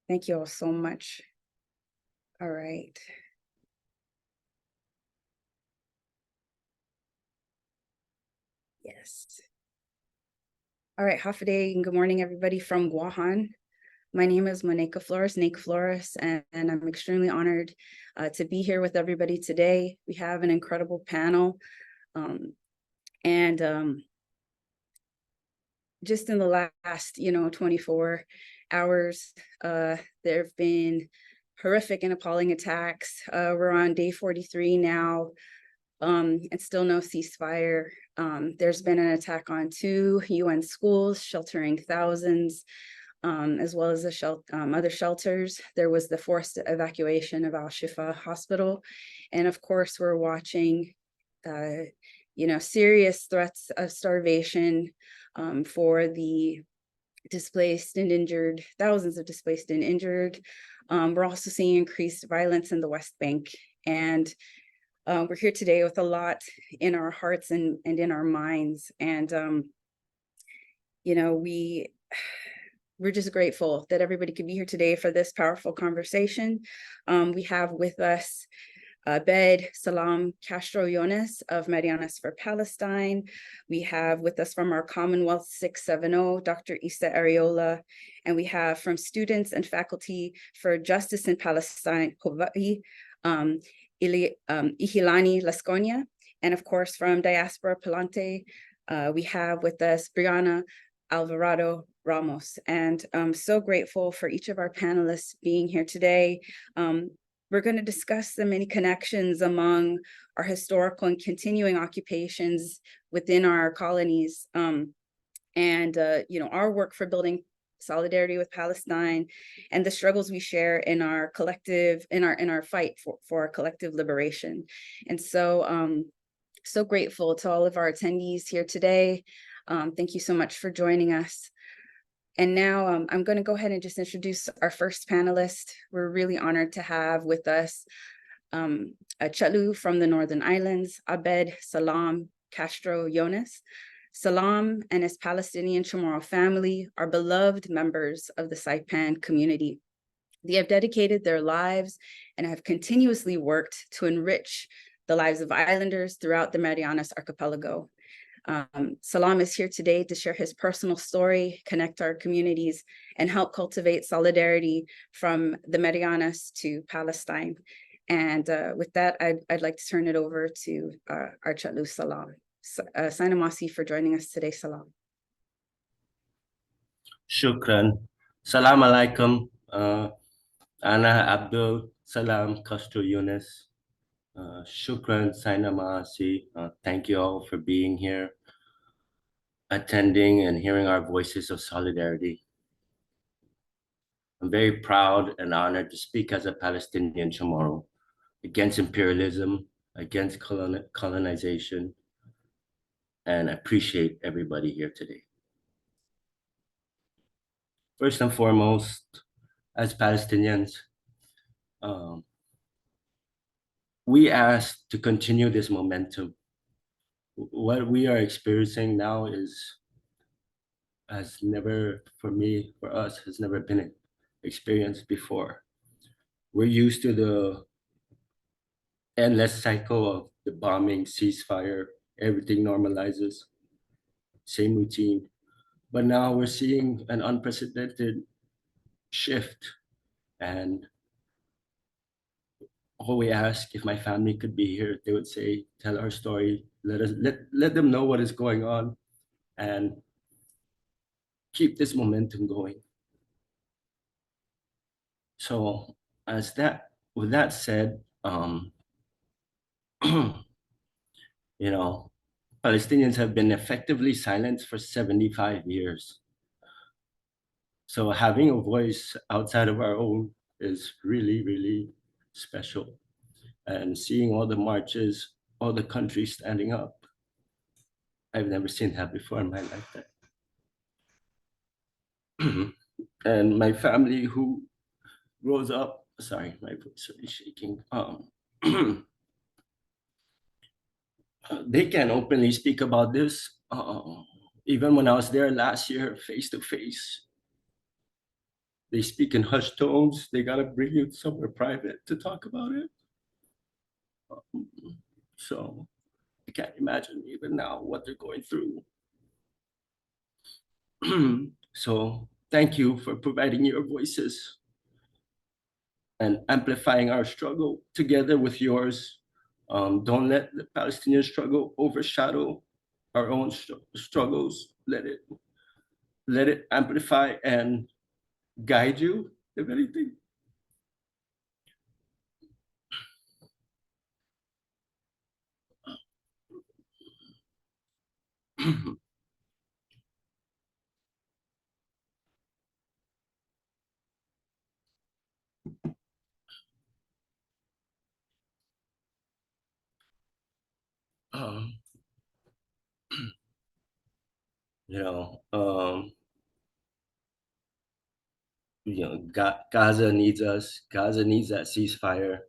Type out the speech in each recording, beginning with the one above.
thank you all so much. All right. Yes. All right, half a day and good morning, everybody from Guåhan. My name is Monaeka Flores, and I'm extremely honored to be here with everybody today. We have an incredible panel. Just in the last, 24 hours, there have been horrific and appalling attacks. We're on day 43 now, and still no ceasefire. There's been an attack on 2 UN schools, sheltering thousands, as well as other shelters. There was the forced evacuation of Al-Shifa Hospital. And of course, we're watching, serious threats of starvation for the displaced and injured, thousands of displaced and injured. We're also seeing increased violence in the West Bank. And we're here today with a lot in our hearts and in our minds. And, we're just grateful that everybody could be here today for this powerful conversation. We have with us Abed, Salam, Castro, Younis of Mariånas for Palestine. We have with us from our Commonwealth 670, Dr. Isa Arriola, and we have from students and faculty for Justice in Palestine, Hawai'i, ʻIhilani, Lasconia, and of course from Diaspora, Palante, we have with us Brianna, Alvarado-Ramos. And I'm so grateful for each of our panelists being here today. We're going to discuss the many connections among our historical and continuing occupations within our colonies, our work for building solidarity with Palestine and the struggles we share in our collective, in our fight for collective liberation. And so, so grateful to all of our attendees here today. Thank you so much for joining us. And now I'm going to go ahead and just introduce our first panelist. We're really honored to have with us a Chatlu from the Northern Islands, Abed, Salam, Castro, Younis. Salam and his Palestinian Chamorro family are beloved members of the Saipan community. They have dedicated their lives and have continuously worked to enrich the lives of islanders throughout the Mariånas archipelago. Salam is here today to share his personal story, connect our communities, and help cultivate solidarity from the Mariånas to Palestine. And with that, I'd like to turn it over to our Chatlu Salam. Sinamasi for joining us today, Salam. Shukran. Salam alaikum. Ana Abdul Salam Castro Younis. Shukran, Sinamasi. Thank you all for being here, attending and hearing our voices of solidarity. I'm very proud and honored to speak as a Palestinian Chamorro against imperialism, against colonization, and I appreciate everybody here today. First and foremost, as Palestinians, we ask to continue this momentum. What we are experiencing now has never, for us, has never been experienced before. We're used to the endless cycle of the bombing, ceasefire, everything normalizes, same routine. But now we're seeing an unprecedented shift. And all we ask, if my family could be here, they would say, tell our story, let them know what is going on, and keep this momentum going. So with that said, Palestinians have been effectively silenced for 75 years. So having a voice outside of our own is really, really special. And seeing all the marches, all the countries standing up, I've never seen that before in my lifetime. And my family who grows up, sorry, my voice is shaking. They can openly speak about this. Even when I was there last year, face to face, they speak in hushed tones. They gotta bring you somewhere private to talk about it. So I can't imagine even now what they're going through. So thank you for providing your voices and amplifying our struggle together with yours. Don't let the Palestinian struggle overshadow our own struggles. Let it amplify and guide you, if anything. um, you know, um, Gaza needs us. Gaza needs that ceasefire.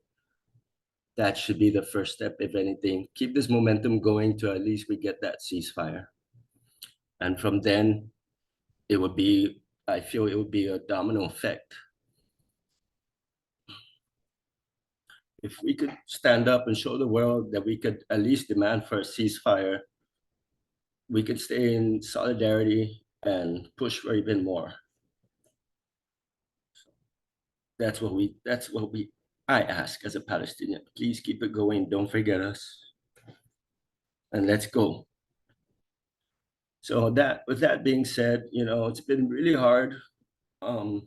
That should be the first step, if anything. Keep this momentum going to at least we get that ceasefire. And from then, it would be, I feel it would be a domino effect. If we could stand up and show the world that we could at least demand for a ceasefire, we could stay in solidarity and push for even more. That's what I ask as a Palestinian. Please keep it going. Don't forget us. And let's go. So with that being said, it's been really hard. I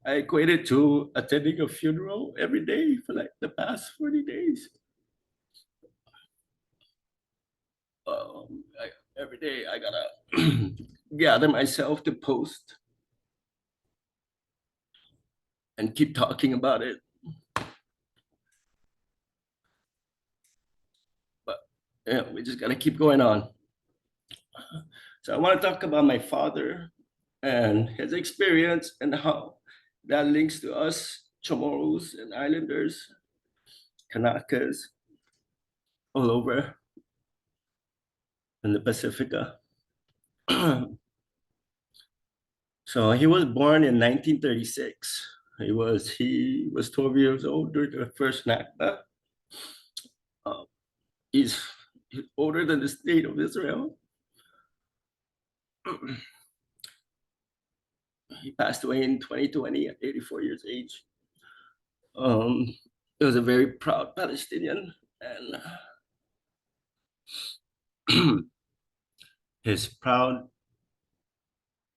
equate it to attending a funeral every day for like the past 40 days. Every day I gotta gather myself to post and keep talking about it. But we just gotta keep going on. So I want to talk about my father and his experience and how that links to us Chamorros and Islanders, Kanakas, all over in the Pacifica. So he was born in 1936. He was 12 years old during the first Nakba. He's older than the state of Israel. He passed away in 2020 at 84 years age. He was a very proud Palestinian, and his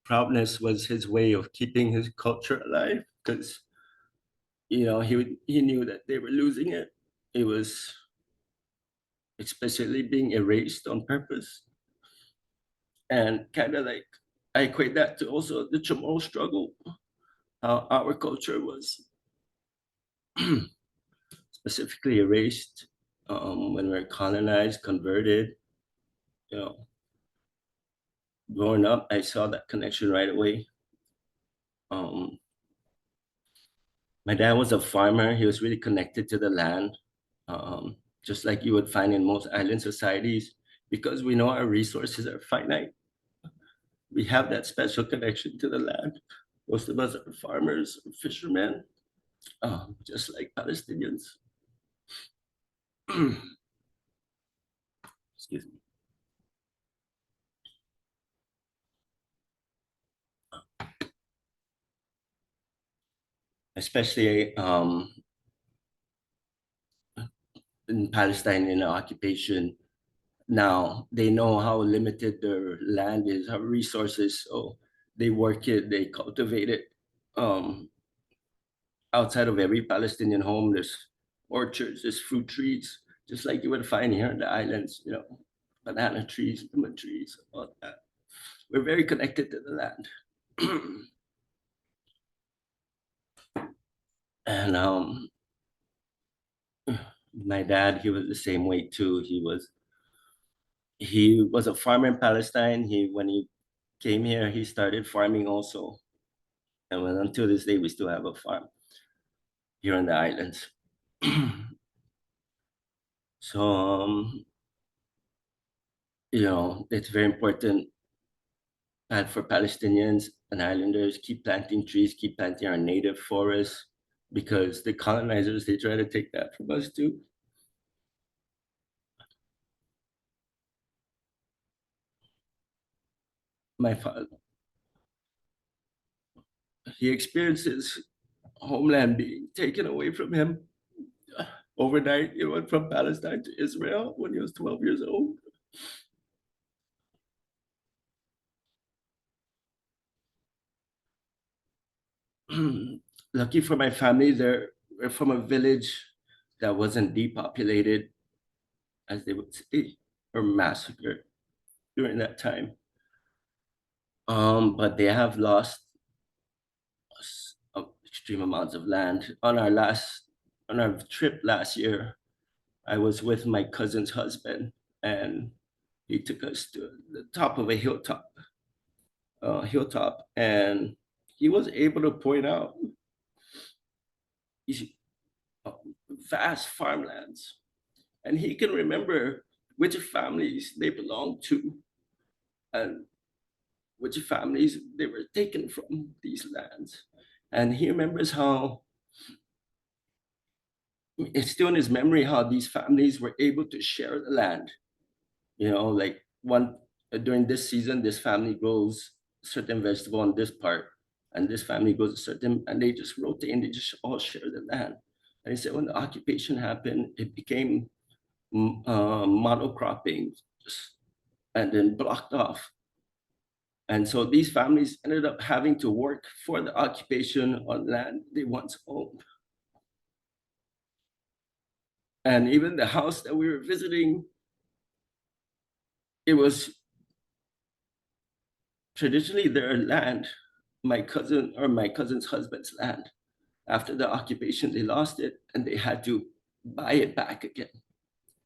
proudness was his way of keeping his culture alive, because he knew that they were losing it. It was especially being erased on purpose, and kind of like I equate that to also the Chamorro struggle, how our culture was specifically erased when we were colonized, converted. Growing up, I saw that connection right away. My dad was a farmer. He was really connected to the land, just like you would find in most island societies. Because we know our resources are finite, we have that special connection to the land. Most of us are farmers, fishermen, just like Palestinians. Excuse me. Especially in Palestine, in the occupation. Now they know how limited their land is, how resources, so they work it, they cultivate it. Outside of every Palestinian home, there's orchards, there's fruit trees, just like you would find here in the islands, banana trees, lemon trees, all that. We're very connected to the land. And my dad, he was the same way too. He was a farmer in Palestine. When he came here, he started farming also. And until this day, we still have a farm here in the islands. So it's very important and for Palestinians and islanders, keep planting trees, keep planting our native forests, because the colonizers, they try to take that from us too. My father, he experiences homeland being taken away from him. Overnight, he went from Palestine to Israel when he was 12 years old. Lucky for my family, they're from a village that wasn't depopulated, as they would say, or massacred during that time. But they have lost extreme amounts of land. On our trip last year, I was with my cousin's husband, and he took us to the top of a hilltop, and he was able to point out these vast farmlands, and he can remember which families they belonged to and which families they were taken from these lands. And he remembers how it's still in his memory how these families were able to share the land. You know, like one during this season, this family grows certain vegetable on this part, and this family grows a certain, and they just rotate and they just all share the land. And he said when the occupation happened, it became monocropping, just and then blocked off. And so these families ended up having to work for the occupation on land they once owned. And even the house that we were visiting, it was traditionally their land, my cousin's husband's land. After the occupation, they lost it and they had to buy it back again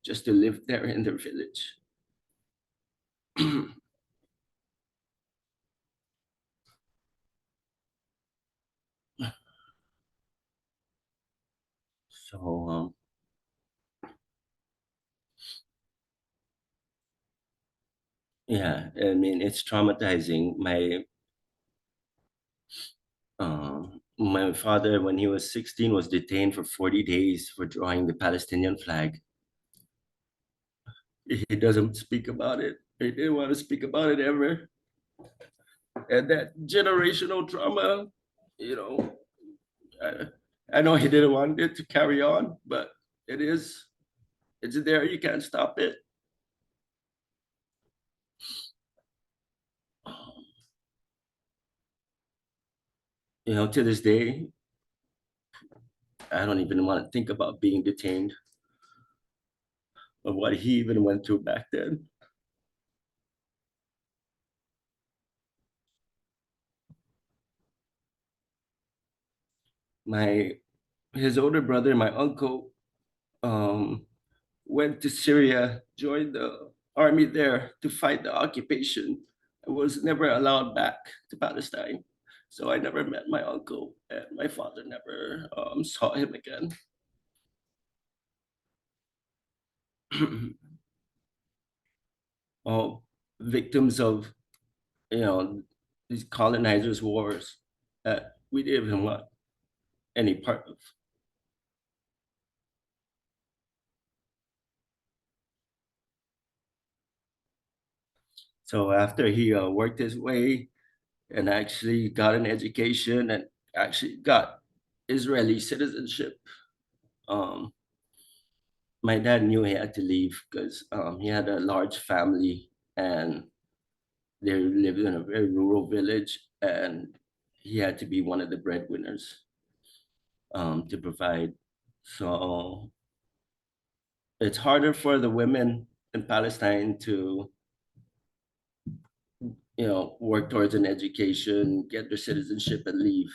just to live there in their village. So yeah, I mean it's traumatizing. My father, when he was 16, was detained for 40 days for drawing the Palestinian flag. He doesn't speak about it. He didn't want to speak about it ever. And that generational trauma, you know, I know he didn't want it to carry on, but it's there. You can't stop it. You know, to this day, I don't even want to think about being detained of what he even went through back then. My his older brother, my uncle, um, went to Syria, joined the army there to fight the occupation, and was never allowed back to Palestine. So I never met my uncle, and my father never saw him again. All victims of, you know, these colonizers' wars that we didn't even want any part of. So after he worked his way and actually got an education and actually got Israeli citizenship, um, my dad knew he had to leave because he had a large family and they lived in a very rural village, and he had to be one of the breadwinners to provide. So it's harder for the women in Palestine to, you know, work towards an education, get their citizenship, and leave.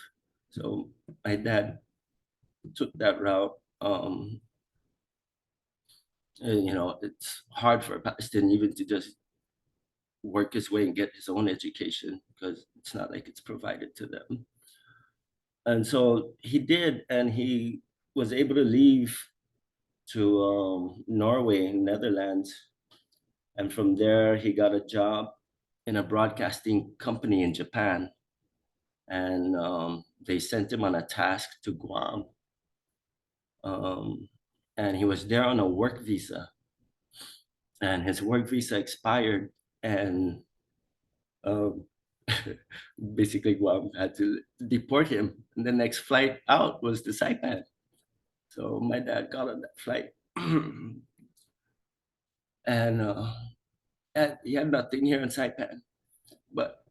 So my dad took that route. And, you know, it's hard for a Palestinian even to just work his way and get his own education because it's not like it's provided to them. And so he did, and he was able to leave to Norway, Netherlands, and from there he got a job in a broadcasting company in Japan, and they sent him on a task to Guam. And he was there on a work visa, and his work visa expired, and um, basically Guam had to deport him. And the next flight out was to Saipan. So my dad got on that flight, and he had nothing here in Saipan, but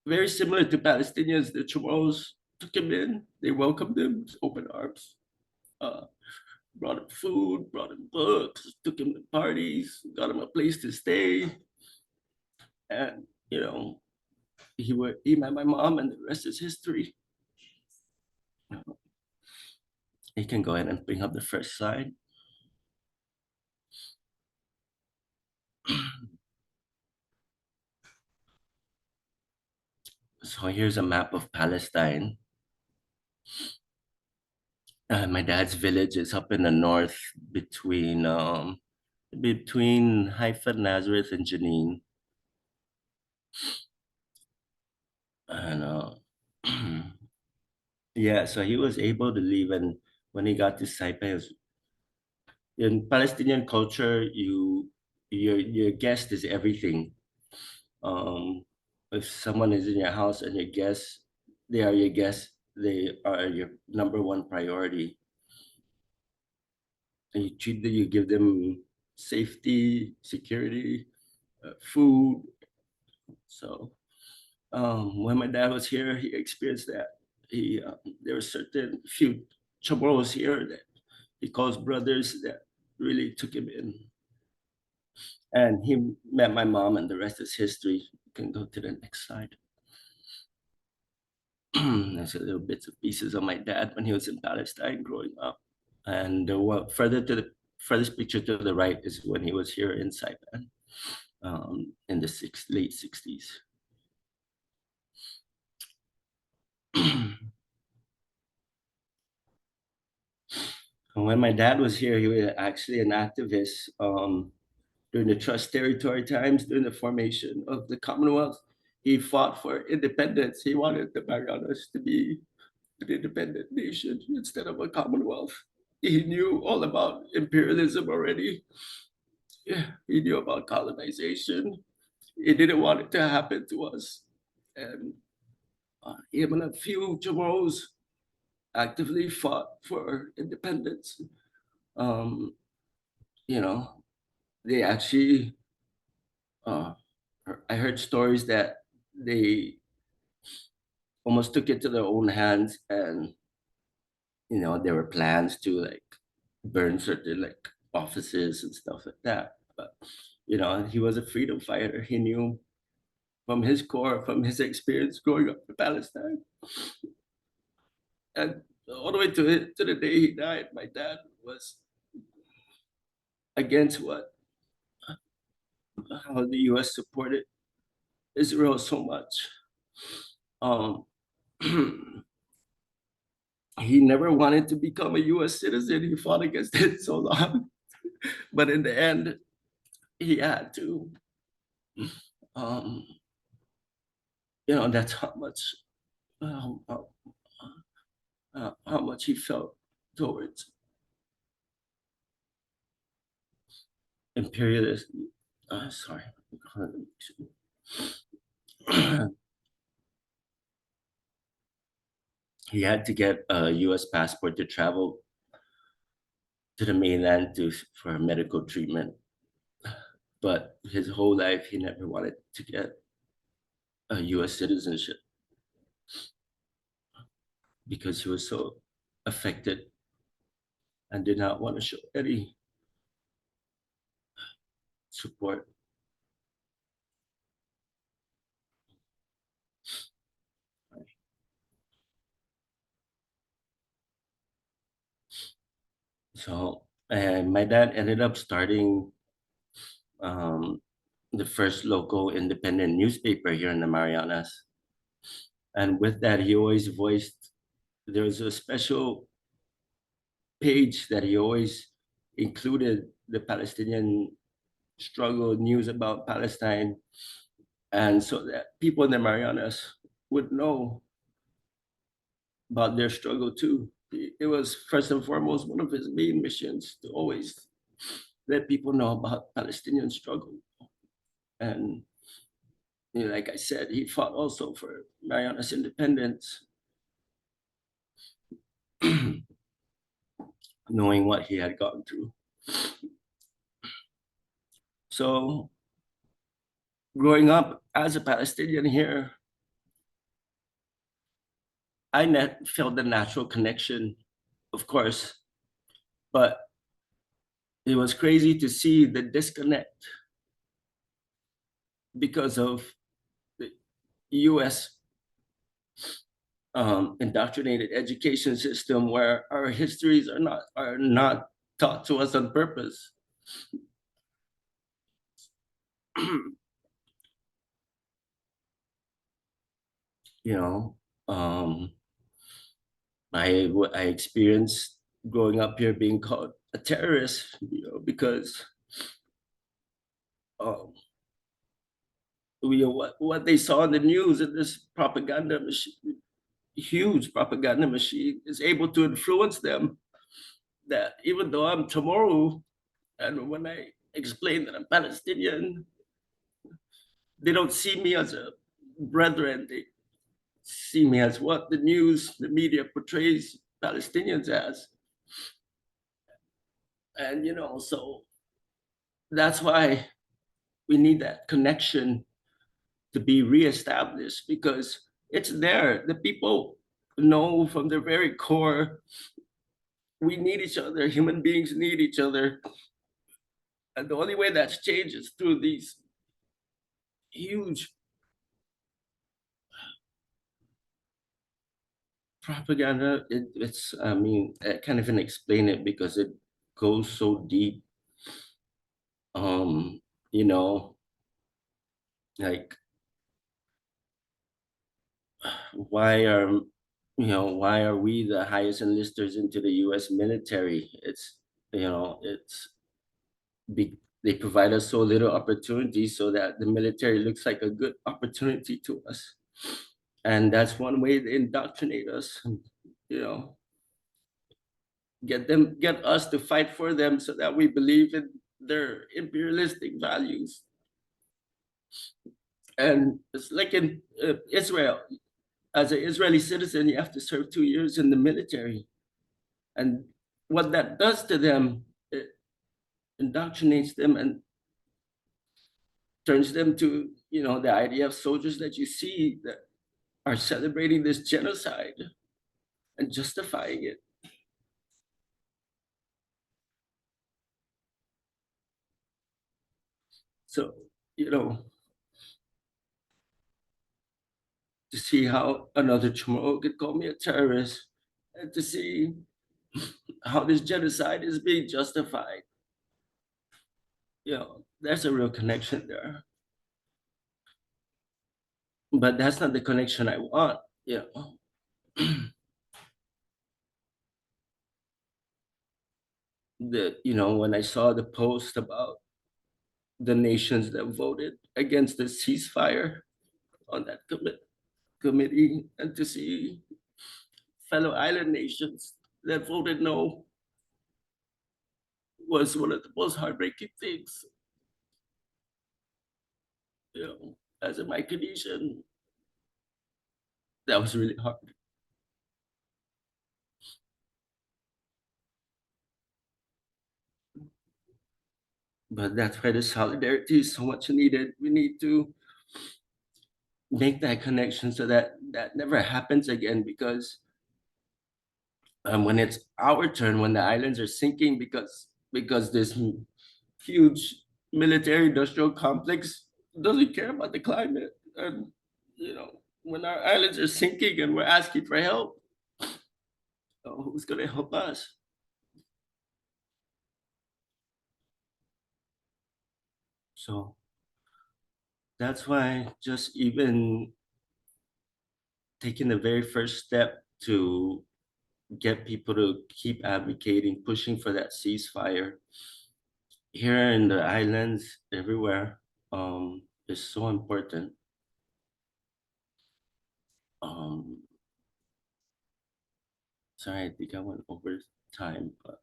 very similar to Palestinians, the Chamorros took him in. They welcomed him with open arms. Uh, Brought him food, brought him books, took him to parties, got him a place to stay. And, he met my mom, and the rest is history. You can go ahead and bring up the first slide. So here's a map of Palestine. My dad's village is up in the north between Haifa, Nazareth, and Jenin. And yeah, so he was able to leave, and when he got to Saipan, in Palestinian culture, your guest is everything. If someone is in your house and they are your guests, they are your number one priority. And you give them safety, security, food. So when my dad was here, he experienced that. There were certain few chamorros here that he calls brothers that really took him in. And he met my mom, and the rest is history. You can go to the next slide. There's a little bits and pieces of my dad when he was in Palestine growing up. And the furthest picture to the right is when he was here in Saipan in the late 60s. When my dad was here, he was actually an activist during the Trust Territory times, during the formation of the Commonwealth. He fought for independence. He wanted the Mariånas to be an independent nation instead of a Commonwealth. He knew all about imperialism already. Yeah, he knew about colonization. He didn't want it to happen to us. And him and a few Chamorros actively fought for independence. Um, you know, they actually, I heard stories that they almost took it to their own hands, and there were plans to like burn certain like offices and stuff like that. But he was a freedom fighter. He knew from his core, from his experience growing up in Palestine, and all the way to the day he died, my dad was against how the U.S. supported Israel so much. Um, he never wanted to become a U.S. citizen. He fought against it so long, but in the end, he had to. That's uh, how much he felt towards imperialism. Sorry. He had to get a U.S. passport to travel to the mainland for medical treatment. But his whole life, he never wanted to get a U.S. citizenship because he was so affected and did not want to show any support. So, and my dad ended up starting the first local independent newspaper here in the Marianas. And with that, he always voiced, there was a special page that he always included the Palestinian struggle, news about Palestine. and so that people in the Marianas would know about their struggle too. It was first and foremost one of his main missions to always let people know about Palestinian struggle. And like I said, he fought also for Marianas independence, knowing what he had gone through. So growing up as a Palestinian here, I felt the natural connection, of course, but it was crazy to see the disconnect because of the US indoctrinated education system where our histories are not taught to us on purpose. You know, I experienced growing up here being called a terrorist, because what they saw in the news and this propaganda machine, huge propaganda machine, is able to influence them. That even though I'm tomorrow, and when I explain that I'm Palestinian, they don't see me as a brethren. They see me as what the news, the media portrays Palestinians as. And, so that's why we need that connection to be reestablished, because it's there. The people know from their very core, we need each other. Human beings need each other. And the only way that's changed is through these huge propaganda. I can't even explain it because it goes so deep. Um, you know, like why are we the highest enlisters into the US military? They provide us so little opportunity so that the military looks like a good opportunity to us. And that's one way they indoctrinate us, you know, get us to fight for them so that we believe in their imperialistic values. And it's like in Israel, as an Israeli citizen, you have to serve 2 years in the military. And what that does to them, it indoctrinates them and turns them to, the idea of soldiers that you see that are celebrating this genocide and justifying it. So, to see how another Chamorro could call me a terrorist, and to see how this genocide is being justified, there's a real connection there. But that's not the connection I want. When I saw the post about the nations that voted against the ceasefire on that committee, and to see fellow island nations that voted no, was one of the most heartbreaking things. As a Micronesian, that was really hard. But that's why the solidarity is so much needed. We need to make that connection so that that never happens again, because when it's our turn, when the islands are sinking because this huge military industrial complex doesn't care about the climate, and when our islands are sinking and we're asking for help, who's going to help us? So that's why just even taking the very first step to get people to keep advocating, pushing for that ceasefire here in the islands, everywhere, is so important. Sorry, I think I went over time, but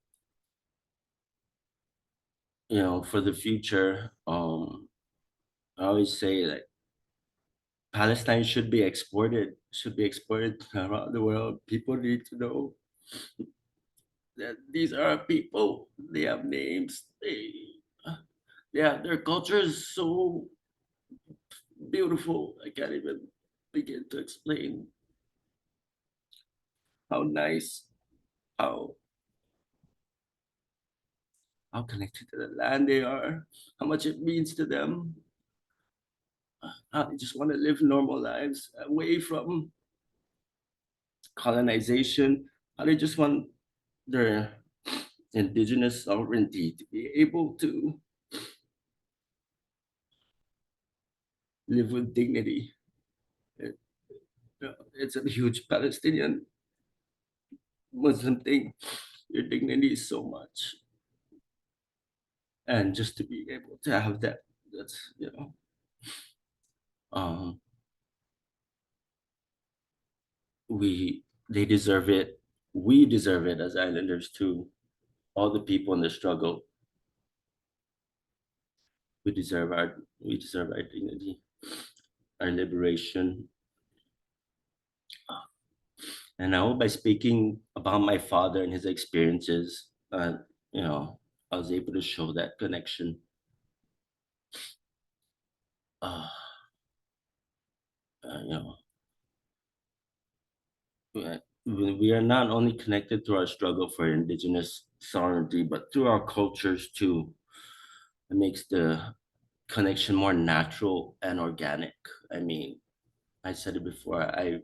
you know, for the future, I always say that Palestine should be exported around the world. People need to know that these are people. They have names. They have their culture is so beautiful. I can't even begin to explain how nice, how how connected to the land they are, how much it means to them. How they just want to live normal lives away from colonization. How they just want their indigenous sovereignty to be able to live with dignity. It- it's a huge Palestinian Muslim thing. Your dignity is so much. And just to be able to have that, that's, you know, um, they deserve it. We deserve it as islanders too. All the people in the struggle, we deserve our dignity, our liberation. And I hope by speaking about my father and his experiences, you know, I was able to show that connection. Uh, you know, we are not only connected through our struggle for indigenous sovereignty, but through our cultures too. It makes the connection more natural and organic. I mean, I said it before, I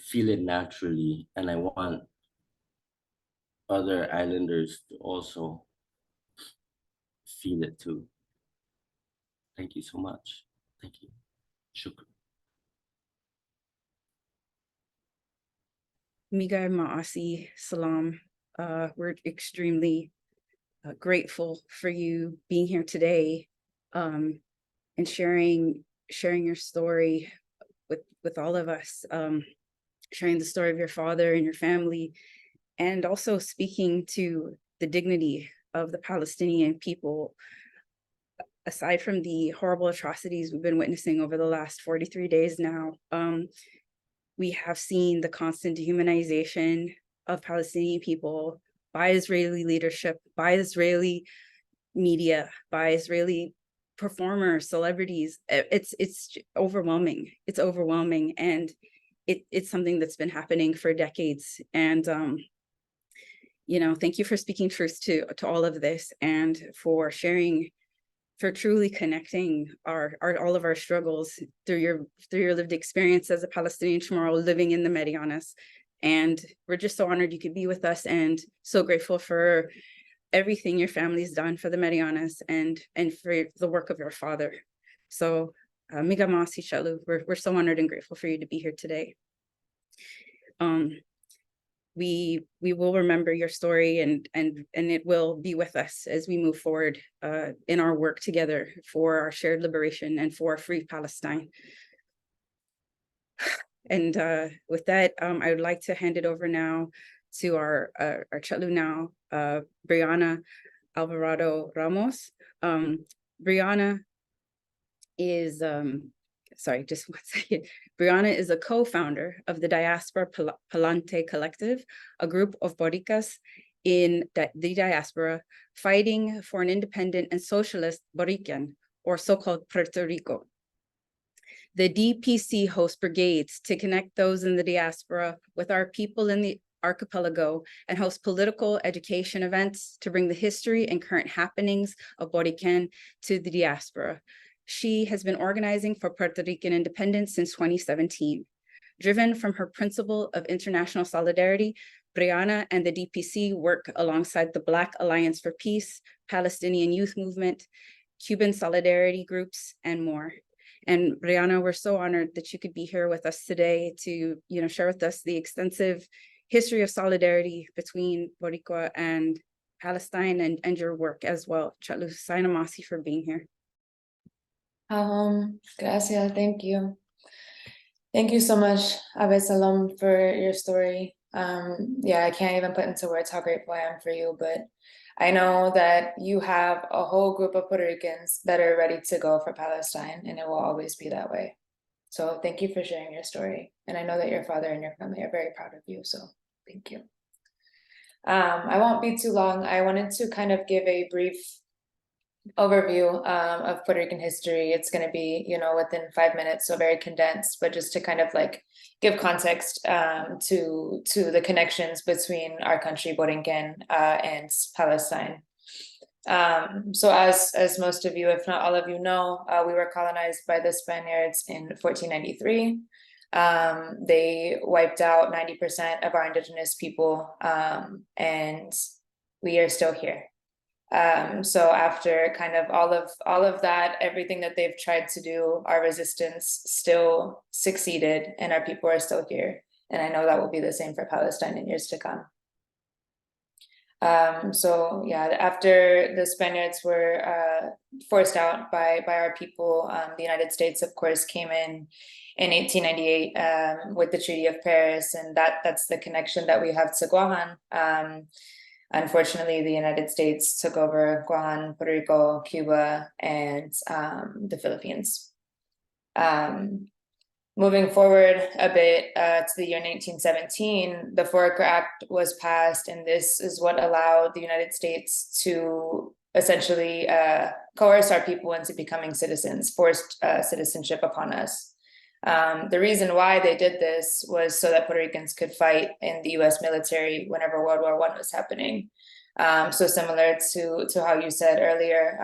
feel it naturally, and I want other islanders to also feel it too. Thank you so much. Thank you. Shukran. Miga Ma'asi, Salam. We're extremely grateful for you being here today, and sharing your story with all of us, sharing the story of your father and your family, and also speaking to the dignity of the Palestinian people. Aside from the horrible atrocities we've been witnessing over the last 43 days now, we have seen the constant dehumanization of Palestinian people by Israeli leadership, by Israeli media, by Israeli performers, celebrities. It's overwhelming. It's overwhelming, and it's something that's been happening for decades. And you know, thank you for speaking truth to all of this, and for sharing, for truly connecting all of our struggles through your lived experience as a Palestinian Chamorro living in the Mariånas. And we're just so honored you could be with us, and so grateful for everything your family's done for the Mariånas and for the work of your father. So Miga Masi Shalu, we're so honored and grateful for you to be here today. We will remember your story, and it will be with us as we move forward in our work together for our shared liberation and for a free Palestine. And with that, I would like to hand it over now to our Chatlu now, Brianna Alvarado-Ramos. Brianna is sorry, just one second. Brianna is a co-founder of the Diaspora Palante Collective, a group of Boricas in the diaspora fighting for an independent and socialist Borican, or so-called Puerto Rico. The DPC hosts brigades to connect those in the diaspora with our people in the archipelago, and hosts political education events to bring the history and current happenings of Borican to the diaspora. She has been organizing for Puerto Rican independence since 2017. Driven from her principle of international solidarity, Brianna and the DPC work alongside the Black Alliance for Peace, Palestinian Youth Movement, Cuban solidarity groups, and more. And Brianna, we're so honored that you could be here with us today to, share with us the extensive history of solidarity between Boricua and Palestine, and your work as well. Chatlu Sainamasi for being here. Gracias, thank you. Thank you so much, Abed Salam, for your story. Yeah, I can't even put into words how grateful I am for you, but I know that you have a whole group of Puerto Ricans that are ready to go for Palestine, and it will always be that way. So thank you for sharing your story. And I know that your father and your family are very proud of you, so thank you. I won't be too long. I wanted to kind of give a brief overview of Puerto Rican history. It's going to be, within 5 minutes, so very condensed, but just to kind of like give context to the connections between our country, Borinquen, and Palestine. So as most of you, if not all of you know, we were colonized by the Spaniards in 1493. They wiped out 90% of our indigenous people, and we are still here. So after kind of all of that, everything that they've tried to do, our resistance still succeeded, and our people are still here. And I know that will be the same for Palestine in years to come. So yeah, after the Spaniards were forced out by our people, the United States, of course, came in 1898 with the Treaty of Paris, and that's the connection that we have to Guåhan. Unfortunately, the United States took over Guam, Puerto Rico, Cuba, and the Philippines. Moving forward a bit to the year 1917, the Foraker Act was passed, and this is what allowed the United States to essentially coerce our people into becoming citizens, forced citizenship upon us. The reason why they did this was so that Puerto Ricans could fight in the US military whenever World War I was happening. So similar to how you said earlier,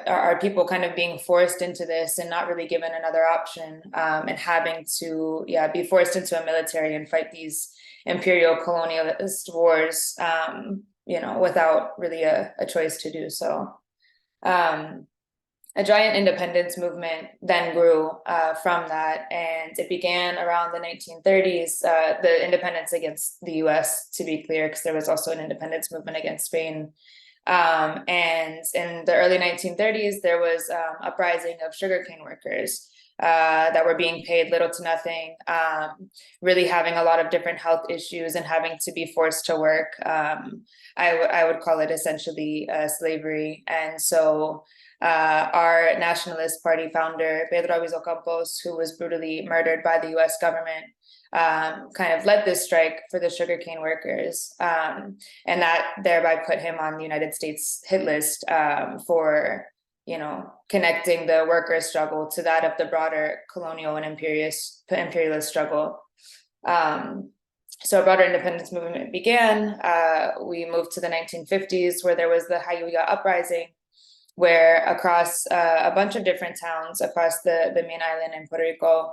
our people kind of being forced into this and not really given another option, and having to be forced into a military and fight these imperial colonialist wars, without really a choice to do so. A giant independence movement then grew from that, and it began around the 1930s, the independence against the US, to be clear, because there was also an independence movement against Spain. And in the early 1930s, there was uprising of sugarcane workers that were being paid little to nothing, really having a lot of different health issues and having to be forced to work. I would call it essentially slavery. And so our Nationalist Party founder, Pedro Campos, who was brutally murdered by the US government, kind of led this strike for the sugarcane workers, and that thereby put him on the United States hit list for, connecting the workers' struggle to that of the broader colonial and imperialist struggle. So a broader independence movement began. We moved to the 1950s, where there was the Hawai'i uprising, where across a bunch of different towns across the main island in Puerto Rico,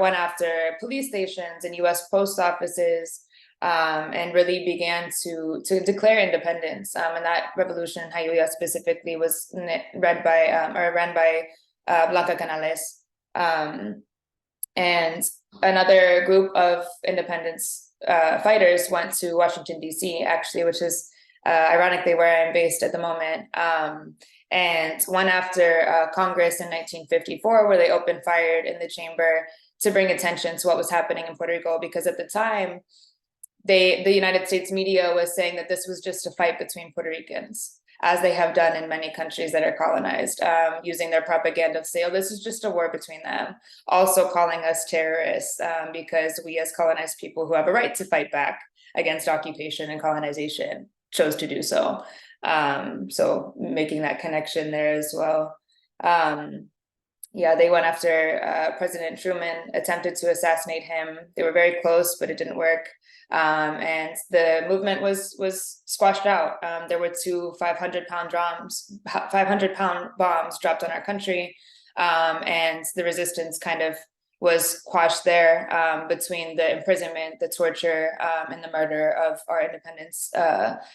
went after police stations and U.S. post offices, and really began to declare independence. And that revolution in Hawai'i specifically was ran by Blanca Canales. And another group of independence fighters went to Washington, D.C., actually, which is ironically where I'm based at the moment. And one after Congress in 1954, where they opened fire in the chamber to bring attention to what was happening in Puerto Rico, because at the time, the United States media was saying that this was just a fight between Puerto Ricans, as they have done in many countries that are colonized, using their propaganda to say, oh, this is just a war between them. Also calling us terrorists, because we as colonized people who have a right to fight back against occupation and colonization chose to do so. So making that connection there as well. They went after President Truman, attempted to assassinate him. They were very close, but it didn't work. And the movement was squashed out. There were two 500-pound bombs dropped on our country, and the resistance kind of was quashed there, between the imprisonment, the torture, and the murder of our independence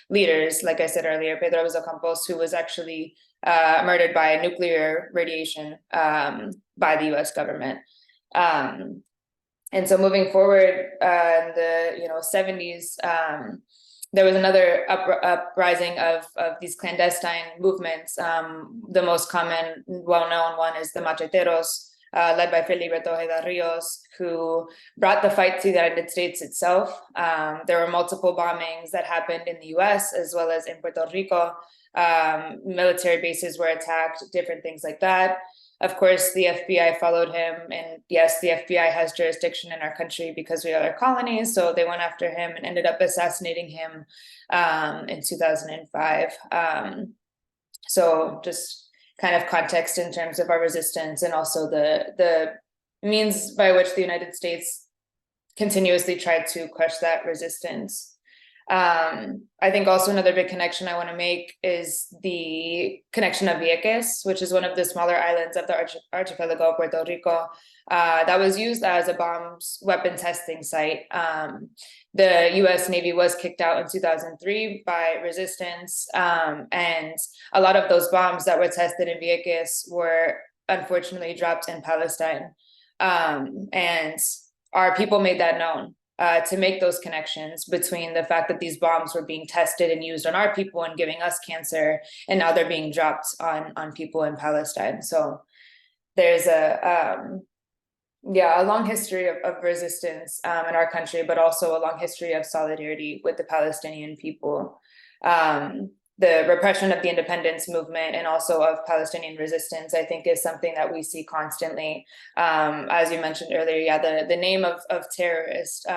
leaders. Like I said earlier, Pedro Campos, who was actually murdered by nuclear radiation by the US government. And so moving forward in the 70s, there was another uprising of these clandestine movements. The most common, well-known one is the macheteros, led by Felipe Tojeda Rios, who brought the fight to the United States itself. There were multiple bombings that happened in the US as well as in Puerto Rico. Military bases were attacked, different things like that. Of course, the FBI followed him, and yes, the FBI has jurisdiction in our country because we are their colonies, so they went after him and ended up assassinating him in 2005. So just kind of context in terms of our resistance, and also the means by which the United States continuously tried to crush that resistance. I think also another big connection I want to make is the connection of Vieques, which is one of the smaller islands of the archipelago of Puerto Rico, that was used as a weapon testing site. The US Navy was kicked out in 2003 by resistance, and a lot of those bombs that were tested in Vieques were unfortunately dropped in Palestine. And our people made that known. To make those connections between the fact that these bombs were being tested and used on our people and giving us cancer, and now they're being dropped on people in Palestine. So there's a long history of resistance in our country, but also a long history of solidarity with the Palestinian people. The repression of the independence movement and also of Palestinian resistance, I think, is something that we see constantly. As you mentioned earlier, the name of terrorist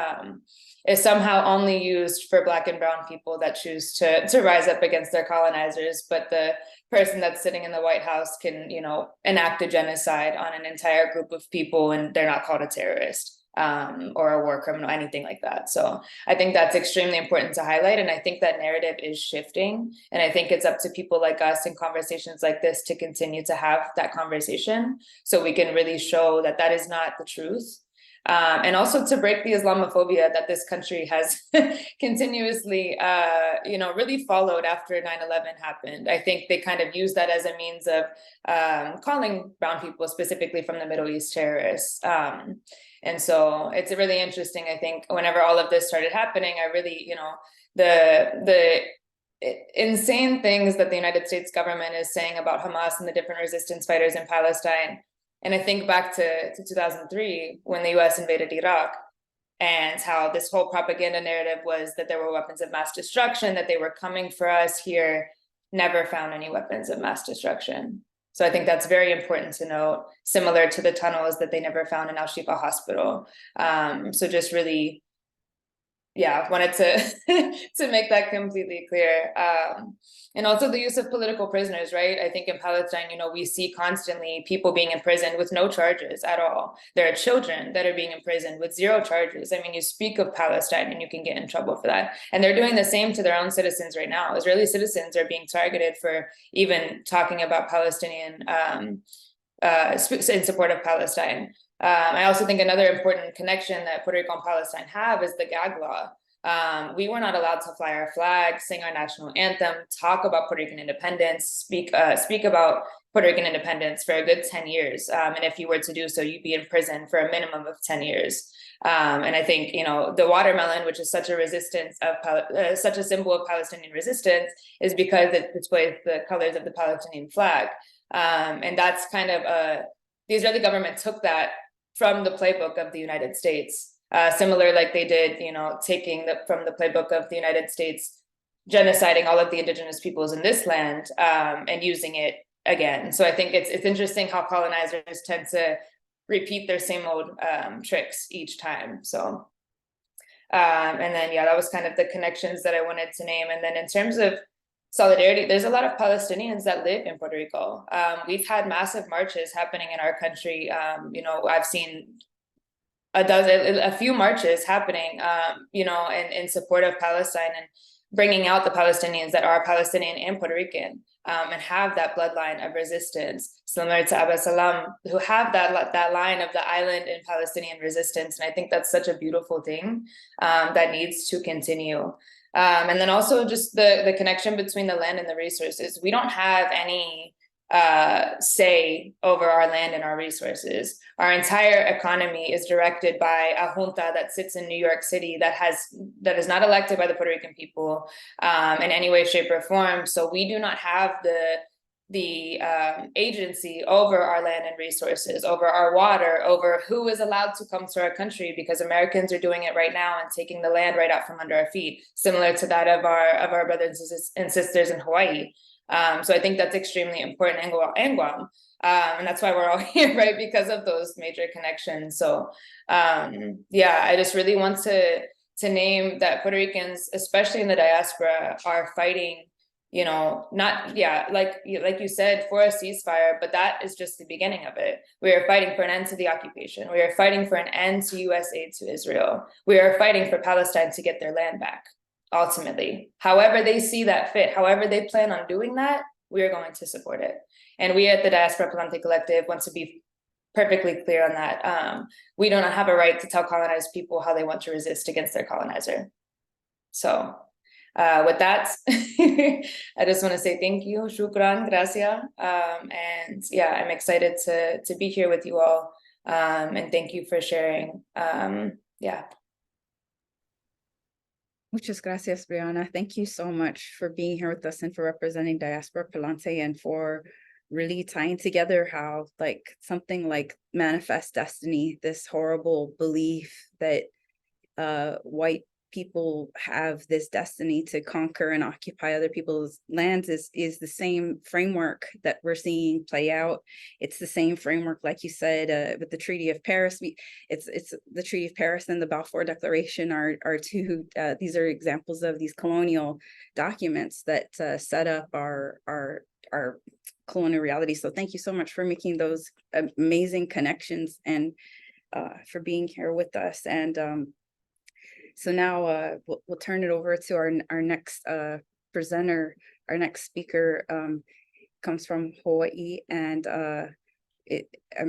is somehow only used for Black and brown people that choose to rise up against their colonizers, but the person that's sitting in the White House can, enact a genocide on an entire group of people, and they're not called a terrorist. Or a war criminal, anything like that. So I think that's extremely important to highlight. And I think that narrative is shifting. And I think it's up to people like us in conversations like this to continue to have that conversation so we can really show that that is not the truth. And also to break the Islamophobia that this country has continuously, really followed after 9/11 happened. I think they kind of used that as a means of calling brown people, specifically from the Middle East, terrorists. And so it's really interesting. I think whenever all of this started happening, I really, the insane things that the United States government is saying about Hamas and the different resistance fighters in Palestine. And I think back to 2003 when the US invaded Iraq, and how this whole propaganda narrative was that there were weapons of mass destruction, that they were coming for us here, never found any weapons of mass destruction. So I think that's very important to note, similar to the tunnels that they never found in Al-Shifa Hospital. So just really, wanted to make that completely clear. And also the use of political prisoners, right? I think in Palestine, we see constantly people being imprisoned with no charges at all. There are children that are being imprisoned with 0 charges. I mean, you speak of Palestine and you can get in trouble for that. And they're doing the same to their own citizens right now. Israeli citizens are being targeted for even talking about Palestinian in support of Palestine. I also think another important connection that Puerto Rico and Palestine have is the gag law. We were not allowed to fly our flag, sing our national anthem, talk about Puerto Rican independence, speak about Puerto Rican independence for a good 10 years. And if you were to do so, you'd be in prison for a minimum of 10 years. And I think, the watermelon, which is such a resistance of such a symbol of Palestinian resistance, is because it displays the colors of the Palestinian flag. And that's kind of the Israeli government took that from the playbook of the United States. Similar like they did, taking from the playbook of the United States, genociding all of the indigenous peoples in this land, and using it again. So I think it's interesting how colonizers tend to repeat their same old tricks each time. So, and then, that was kind of the connections that I wanted to name. And then in terms of solidarity, there's a lot of Palestinians that live in Puerto Rico. We've had massive marches happening in our country. I've seen a few marches happening, in support of Palestine and bringing out the Palestinians that are Palestinian and Puerto Rican, and have that bloodline of resistance, similar to Abed Salam, who have that line of the island in Palestinian resistance. And I think that's such a beautiful thing that needs to continue. And then also just the connection between the land and the resources. We don't have any say over our land and our resources. Our entire economy is directed by a junta that sits in New York City that is not elected by the Puerto Rican people in any way, shape, or form. So we do not have the agency over our land and resources, over our water, over who is allowed to come to our country, because Americans are doing it right now and taking the land right out from under our feet, similar to that of our brothers and sisters in Hawaii. So I think that's extremely important in Guam. And that's why we're all here, right? Because of those major connections. So yeah, I just really want to name that Puerto Ricans, especially in the diaspora, are fighting, you know, not, yeah, like you said, for a ceasefire, but that is just the beginning of it. We are fighting for an end to the occupation. We are fighting for an end to US aid to Israel. We are fighting for Palestine to get their land back, ultimately. However they see that fit, however they plan on doing that, we are going to support it. And we at the Diaspora Palante Collective want to be perfectly clear on that. We do not have a right to tell colonized people how they want to resist against their colonizer. So with that, I just want to say thank you, shukran, gracias. And yeah, I'm excited to be here with you all. And thank you for sharing. Yeah. Muchas gracias, Brianna. Thank you so much for being here with us and for representing Diaspora Palante and for really tying together how like something like manifest destiny, this horrible belief that white people have this destiny to conquer and occupy other people's lands is the same framework that we're seeing play out. It's the same framework, like you said, with the Treaty of Paris. It's the Treaty of Paris and the Balfour Declaration are two. These are examples of these colonial documents that set up our colonial reality. So thank you so much for making those amazing connections and for being here with us. And so now we'll turn it over to our next presenter. Our next speaker comes from Hawaii, and we're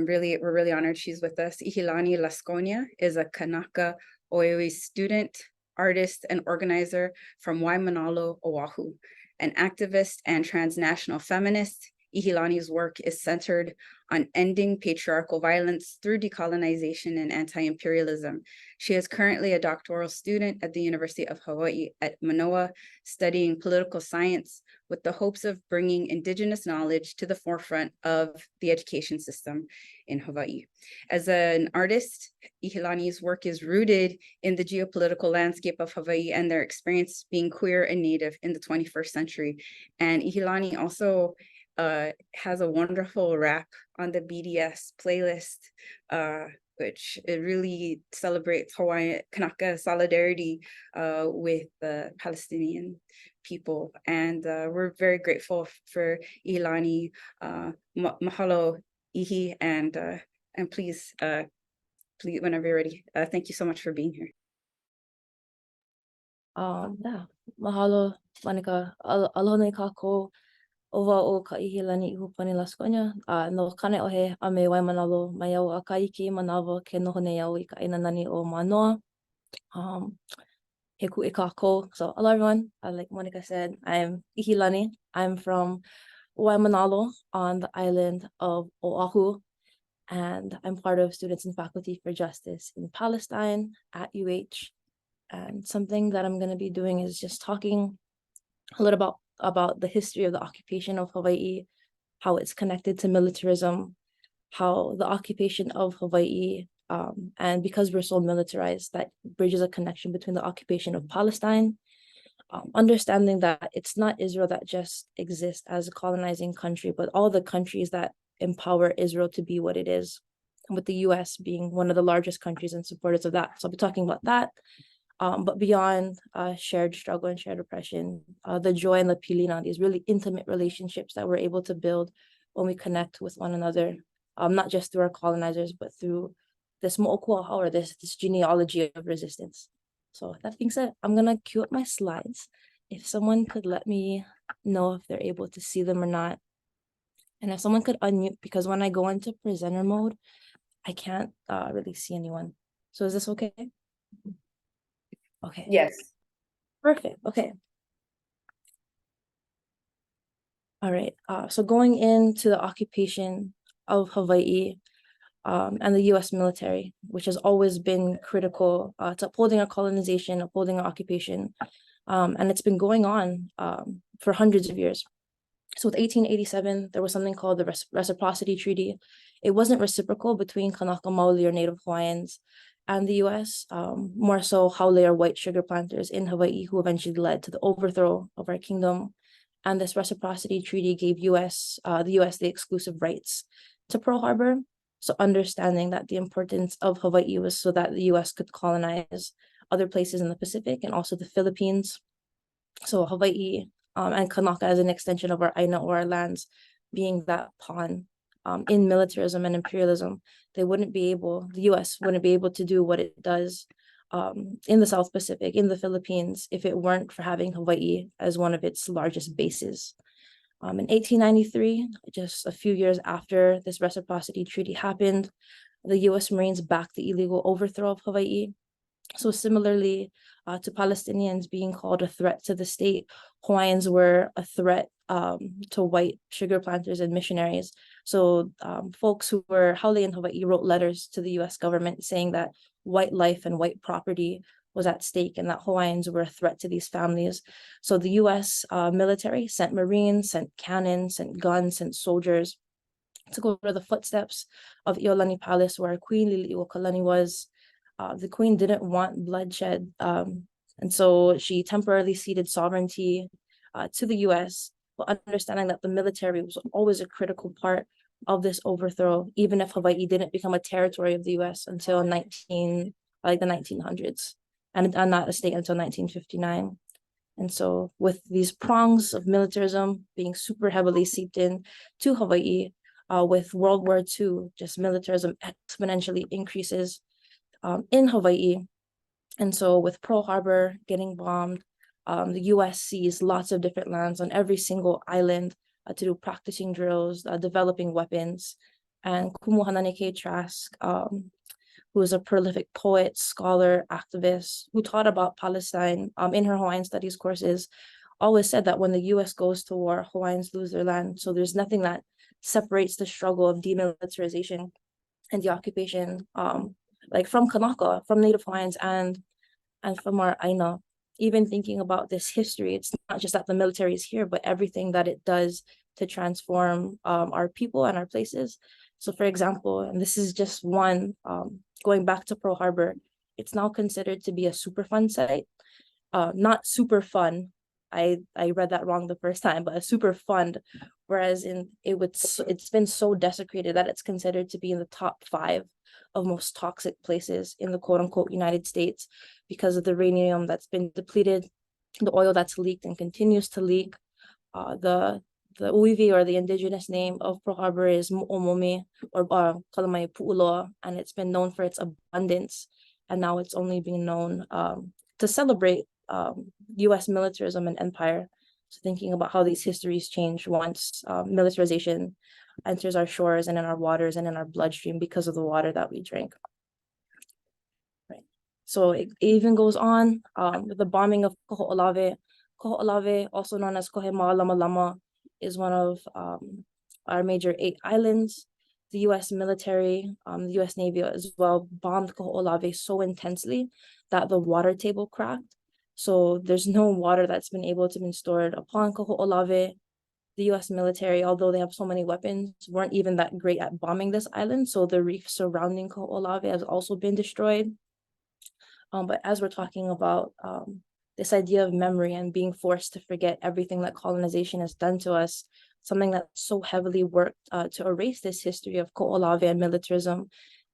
really honored she's with us. ʻIhilani Lasconia is a Kanaka Oioi student, artist, and organizer from Waimanalo, Oahu. An activist and transnational feminist, ʻIhilani's work is centered on ending patriarchal violence through decolonization and anti-imperialism. She is currently a doctoral student at the University of Hawaii at Manoa, studying political science with the hopes of bringing Indigenous knowledge to the forefront of the education system in Hawaii. As an artist, ʻIhilani's work is rooted in the geopolitical landscape of Hawaii and their experience being queer and Native in the 21st century. And ʻIhilani also has a wonderful rap on the BDS playlist, which it really celebrates Hawaiian Kanaka solidarity with the Palestinian people. And we're very grateful for ʻIhilani. Mahalo, Ihi, and please, whenever you're ready. Thank you so much for being here. Yeah, mahalo, Monaeka, alone kako. Ova o ka ʻIhilani i hupani Lasconia, no kane ohe a me Waimanalo mai au a kaiki manawa ke noho nei au I ka ʻainanani o Manoa. He kuʻi kākou. So hello everyone, like Monaeka said, I'm ʻIhilani. I'm from Waimanalo on the island of Oahu, and I'm part of Students and Faculty for Justice in Palestine at UH. And something that I'm going to be doing is just talking a little about the history of the occupation of Hawaii, how it's connected to militarism, how the occupation of Hawaii, and because we're so militarized, that bridges a connection between the occupation of Palestine, understanding that it's not Israel that just exists as a colonizing country, but all the countries that empower Israel to be what it is, with the US being one of the largest countries and supporters of that. So I'll be talking about that. But beyond shared struggle and shared oppression, the joy and the pilina, these really intimate relationships that we're able to build when we connect with one another, not just through our colonizers, but through this mo'okua, or this genealogy of resistance. So that being said, I'm gonna cue up my slides. If someone could let me know if they're able to see them or not. And if someone could unmute, because when I go into presenter mode, I can't really see anyone. So is this okay? Okay. Yes. Perfect. Okay. All right. So going into the occupation of Hawaii and the U.S. military, which has always been critical to upholding our colonization, upholding our occupation, and it's been going on for hundreds of years. So with 1887, there was something called the Reciprocity Treaty. It wasn't reciprocal between Kanaka Maoli or Native Hawaiians and the US, more so Haole or white sugar planters in Hawaii, who eventually led to the overthrow of our kingdom. And this Reciprocity Treaty gave the US the exclusive rights to Pearl Harbor. So understanding that the importance of Hawaii was so that the US could colonize other places in the Pacific and also the Philippines. So Hawaii and Kanaka as an extension of our Aina or our lands being that pawn in militarism and imperialism, the US wouldn't be able to do what it does in the South Pacific, in the Philippines, if it weren't for having Hawaii as one of its largest bases. In 1893, just a few years after this Reciprocity Treaty happened, the US Marines backed the illegal overthrow of Hawaii. So similarly to Palestinians being called a threat to the state, Hawaiians were a threat to white sugar planters and missionaries. So folks who were Haole in Hawaii wrote letters to the US government saying that white life and white property was at stake and that Hawaiians were a threat to these families. So the US military sent Marines, sent cannons, sent guns, sent soldiers to go to the footsteps of ʻIhilani Palace where Queen Liliuokalani was. The queen didn't want bloodshed, and so she temporarily ceded sovereignty to the US, but understanding that the military was always a critical part of this overthrow, even if Hawaii didn't become a territory of the US until the 1900s, and not a state until 1959. And so with these prongs of militarism being super heavily seeped in to Hawaii, with World War II, just militarism exponentially increases in Hawaii. And so with Pearl Harbor getting bombed, the US seized lots of different lands on every single island to do practicing drills, developing weapons. And Kumuhananeke Trask, who is a prolific poet, scholar, activist, who taught about Palestine in her Hawaiian studies courses, always said that when the US goes to war, Hawaiians lose their land. So there's nothing that separates the struggle of demilitarization and the occupation like from Kanaka, from Native Hawaiians and from our Aina. Even thinking about this history, it's not just that the military is here, but everything that it does to transform our people and our places. So for example, and this is just one, going back to Pearl Harbor, it's now considered to be a Superfund site. Not super fun, I read that wrong the first time, but a super fund, whereas it's been so desecrated that it's considered to be in the top 5 of most toxic places in the quote unquote United States because of the uranium that's been depleted, the oil that's leaked and continues to leak. The uiwi or the indigenous name of Pearl Harbor is Mo'omomi or Kalamai Pu'uloa, and it's been known for its abundance. And now it's only being known to celebrate US militarism and empire. So thinking about how these histories change once militarization enters our shores and in our waters and in our bloodstream because of the water that we drink. Right. So it even goes on with the bombing of Koho'olave. Koho'olave, also known as Kohema Lama Lama, is one of our major 8 islands. The US military, the US Navy as well, bombed Koho'olave so intensely that the water table cracked. So there's no water that's been able to be stored upon Koho'olave. The US military, although they have so many weapons, weren't even that great at bombing this island. So the reef surrounding Koho'olave has also been destroyed. But as we're talking about this idea of memory and being forced to forget everything that colonization has done to us, something that so heavily worked to erase this history of Ko'olave and militarism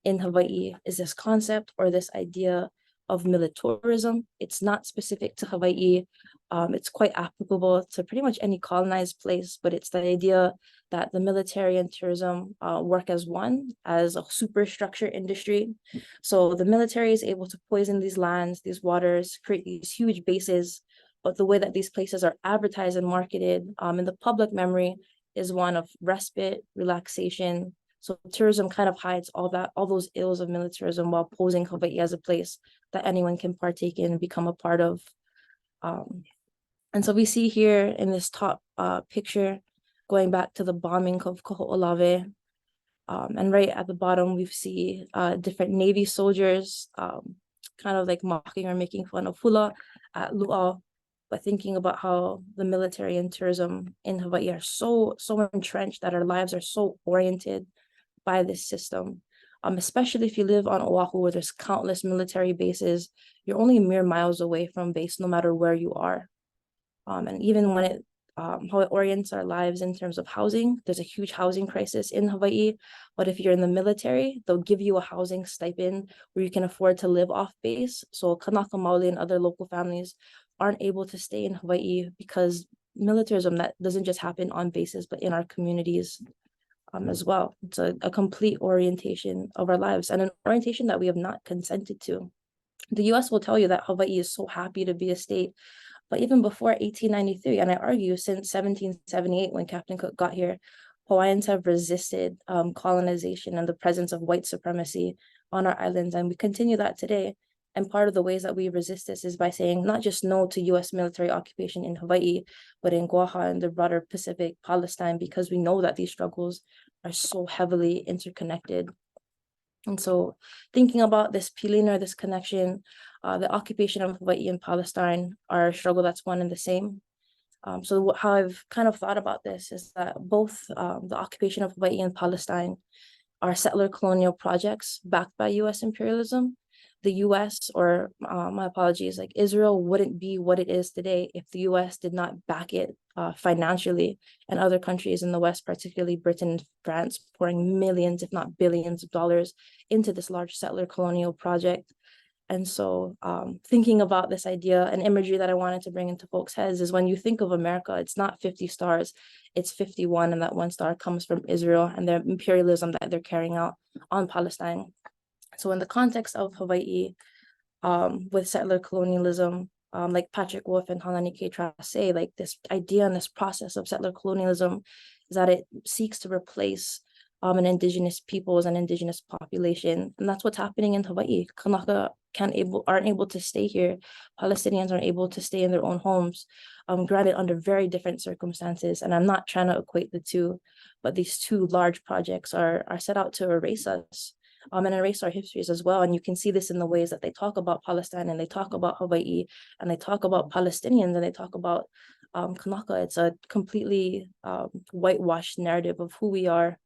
in Hawaii is this concept or this idea of militarism. It's not specific to Hawaii. It's quite applicable to pretty much any colonized place, but it's the idea that the military and tourism work as one, as a superstructure industry. So the military is able to poison these lands, these waters, create these huge bases, but the way that these places are advertised and marketed in the public memory is one of respite, relaxation. So tourism kind of hides all those ills of militarism while posing Hawaii as a place that anyone can partake in and become a part of. And so we see here in this top picture, going back to the bombing of Kaho'olawe. And right at the bottom, we see different Navy soldiers kind of like mocking or making fun of hula at luau, but thinking about how the military and tourism in Hawaii are so entrenched that our lives are so oriented by this system. Especially if you live on Oahu, where there's countless military bases, you're only mere miles away from base, no matter where you are. And even when how it orients our lives in terms of housing, there's a huge housing crisis in Hawaii. But if you're in the military, they'll give you a housing stipend where you can afford to live off base. So Kanaka Maoli and other local families aren't able to stay in Hawaii because militarism that doesn't just happen on bases, but in our communities as well. It's a complete orientation of our lives, and an orientation that we have not consented to. The US will tell you that Hawaii is so happy to be a state, but even before 1893, and I argue since 1778 when Captain Cook got here, Hawaiians have resisted colonization and the presence of white supremacy on our islands, and we continue that today. And part of the ways that we resist this is by saying not just no to US military occupation in Hawaii, but in Guåhan and the broader Pacific, Palestine, because we know that these struggles are so heavily interconnected. And so thinking about this pilina, this connection, the occupation of Hawaii and Palestine are a struggle that's one and the same. So how I've kind of thought about this is that both the occupation of Hawaii and Palestine are settler colonial projects backed by US imperialism. The US, or my apologies, like Israel wouldn't be what it is today if the US did not back it financially, and other countries in the West, particularly Britain and France, pouring millions, if not billions of dollars into this large settler colonial project. And so thinking about this idea and imagery that I wanted to bring into folks' heads is when you think of America, it's not 50 stars, it's 51, and that one star comes from Israel and their imperialism that they're carrying out on Palestine. So in the context of Hawaii, with settler colonialism, like Patrick Wolf and Halani K. say, like this idea and this process of settler colonialism is that it seeks to replace an indigenous peoples and indigenous population. And that's what's happening in Hawaii. Kanaka aren't able to stay here. Palestinians aren't able to stay in their own homes, granted under very different circumstances. And I'm not trying to equate the two, but these two large projects are set out to erase us. And erase our histories as well. And you can see this in the ways that they talk about Palestine, and they talk about Hawaii, and they talk about Palestinians, and they talk about Kanaka. It's a completely whitewashed narrative of who we are.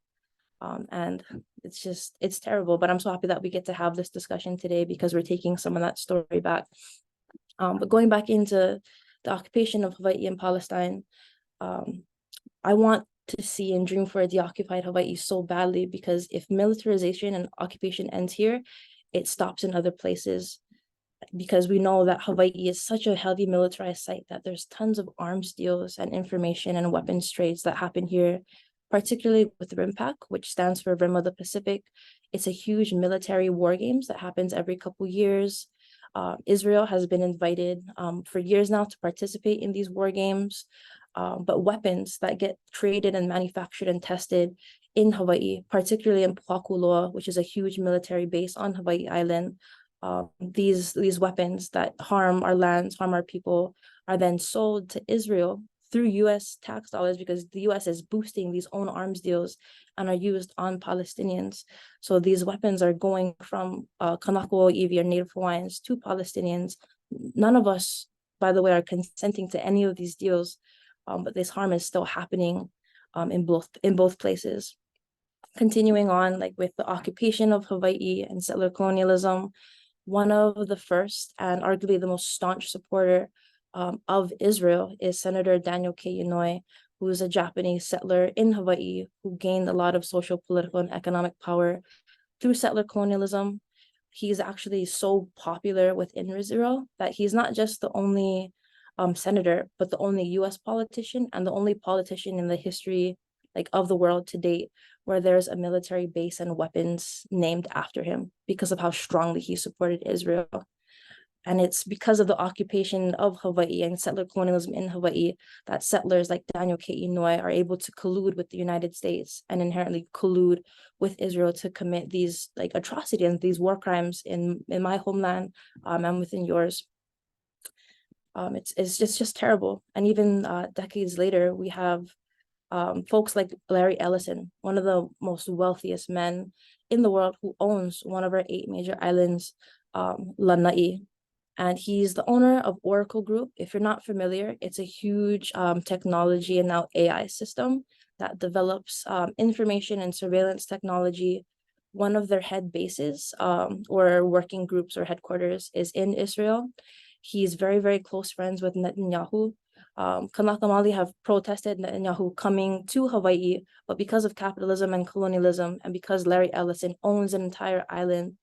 And it's terrible, but I'm so happy that we get to have this discussion today because we're taking some of that story back. But going back into the occupation of Hawaii and Palestine, I want to see and dream for a deoccupied Hawaii so badly, because if militarization and occupation ends here, it stops in other places, because we know that Hawaii is such a heavy militarized site that there's tons of arms deals and information and weapons trades that happen here, particularly with RIMPAC, which stands for Rim of the Pacific. It's a huge military war games that happens every couple years. Israel has been invited for years now to participate in these war games. But weapons that get created and manufactured and tested in Hawaii, particularly in Pakuloa, which is a huge military base on Hawaii Island, these weapons that harm our lands, harm our people, are then sold to Israel through US tax dollars, because the US is boosting these own arms deals and are used on Palestinians. So these weapons are going from Kanaka Iwi or Native Hawaiians to Palestinians. None of us, by the way, are consenting to any of these deals. But this harm is still happening in both places. Continuing on, like with the occupation of Hawaii and settler colonialism, one of the first and arguably the most staunch supporter of Israel is Senator Daniel K. Inouye, who is a Japanese settler in Hawaii who gained a lot of social, political, and economic power through settler colonialism. He's actually so popular within Israel that he's not just the only senator, but the only US politician and the only politician in the history of the world to date where there's a military base and weapons named after him, because of how strongly he supported Israel. And it's because of the occupation of Hawaii and settler colonialism in Hawaii that settlers like Daniel K. Inouye are able to collude with the United States and inherently collude with Israel to commit these atrocities and these war crimes in my homeland and within yours. It's just terrible. And even decades later, we have folks like Larry Ellison, one of the most wealthiest men in the world, who owns one of our 8 major islands, Lanai. And he's the owner of Oracle Group. If you're not familiar, it's a huge technology and now AI system that develops information and surveillance technology. One of their head bases or working groups or headquarters is in Israel. He's very, very close friends with Netanyahu. Kanaka Māoli have protested Netanyahu coming to Hawaii, but because of capitalism and colonialism, and because Larry Ellison owns an entire island,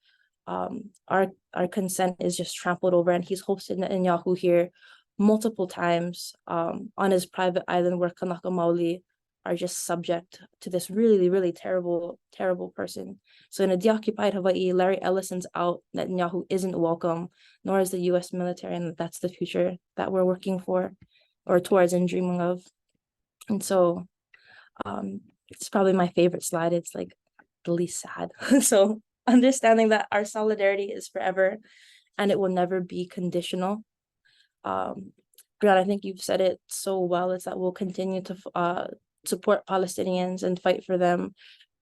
our consent is just trampled over, and he's hosted Netanyahu here multiple times on his private island, where Kanaka Māoli are just subject to this really, really terrible, terrible person. So in a deoccupied Hawaii, Larry Ellison's out, Netanyahu isn't welcome, nor is the US military, and that's the future that we're working for, or towards and dreaming of. And so it's probably my favorite slide. It's like the least sad. So understanding that our solidarity is forever and it will never be conditional. Brianna, I think you've said it so well, is that we'll continue to support Palestinians and fight for them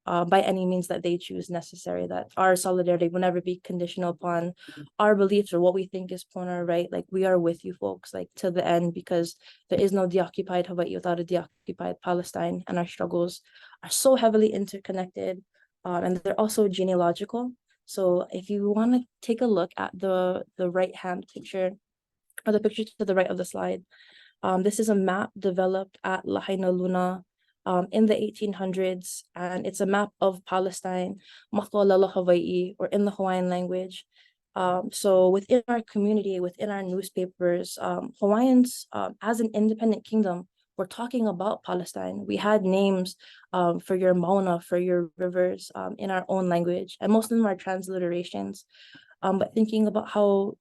by any means that they choose necessary, that our solidarity will never be conditional upon our beliefs or what we think is Puna, right? Like, we are with you folks, like, to the end, because there is no deoccupied Hawaii without a deoccupied Palestine, and our struggles are so heavily interconnected, and they're also genealogical. So if you want to take a look at the right-hand picture, or the picture to the right of the slide, this is a map developed at Lahaina Luna in the 1800s, and it's a map of Palestine, Makualala Hawaii, or in the Hawaiian language. So within our community, within our newspapers, Hawaiians, as an independent kingdom, we're talking about Palestine. We had names for your Mauna, for your rivers in our own language, and most of them are transliterations. But thinking about how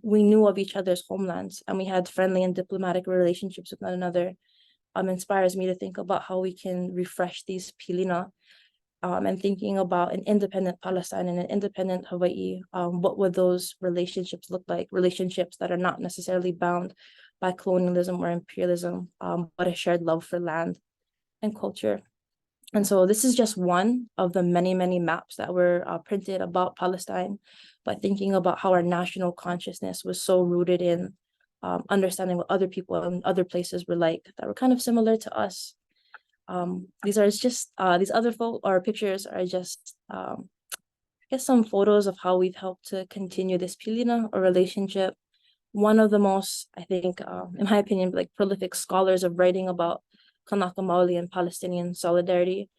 we knew of each other's homelands, and we had friendly and diplomatic relationships with one another, inspires me to think about how we can refresh these pilina, and thinking about an independent Palestine and an independent Hawaii. What would those relationships look like? Relationships that are not necessarily bound by colonialism or imperialism, but a shared love for land and culture. And so this is just one of the many, many maps that were printed about Palestine, but thinking about how our national consciousness was so rooted in understanding what other people and other places were like, that were kind of similar to us. These are just, these other pictures are just, I guess, some photos of how we've helped to continue this pilina, or relationship. One of the most, I think, in my opinion, like, prolific scholars of writing about Kanaka Māoli and Palestinian solidarity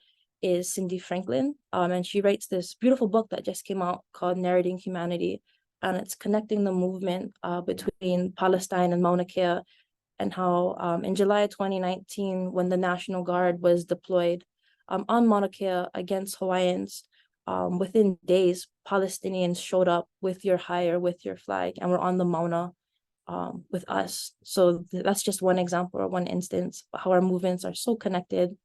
is Cindy Franklin. And she writes this beautiful book that just came out called Narrating Humanity. And it's connecting the movement between Palestine and Mauna Kea, and how in July 2019, when the National Guard was deployed on Mauna Kea against Hawaiians, within days, Palestinians showed up with your hire, with your flag, and were on the Mauna with us. So that's just one example, or one instance of how our movements are so connected.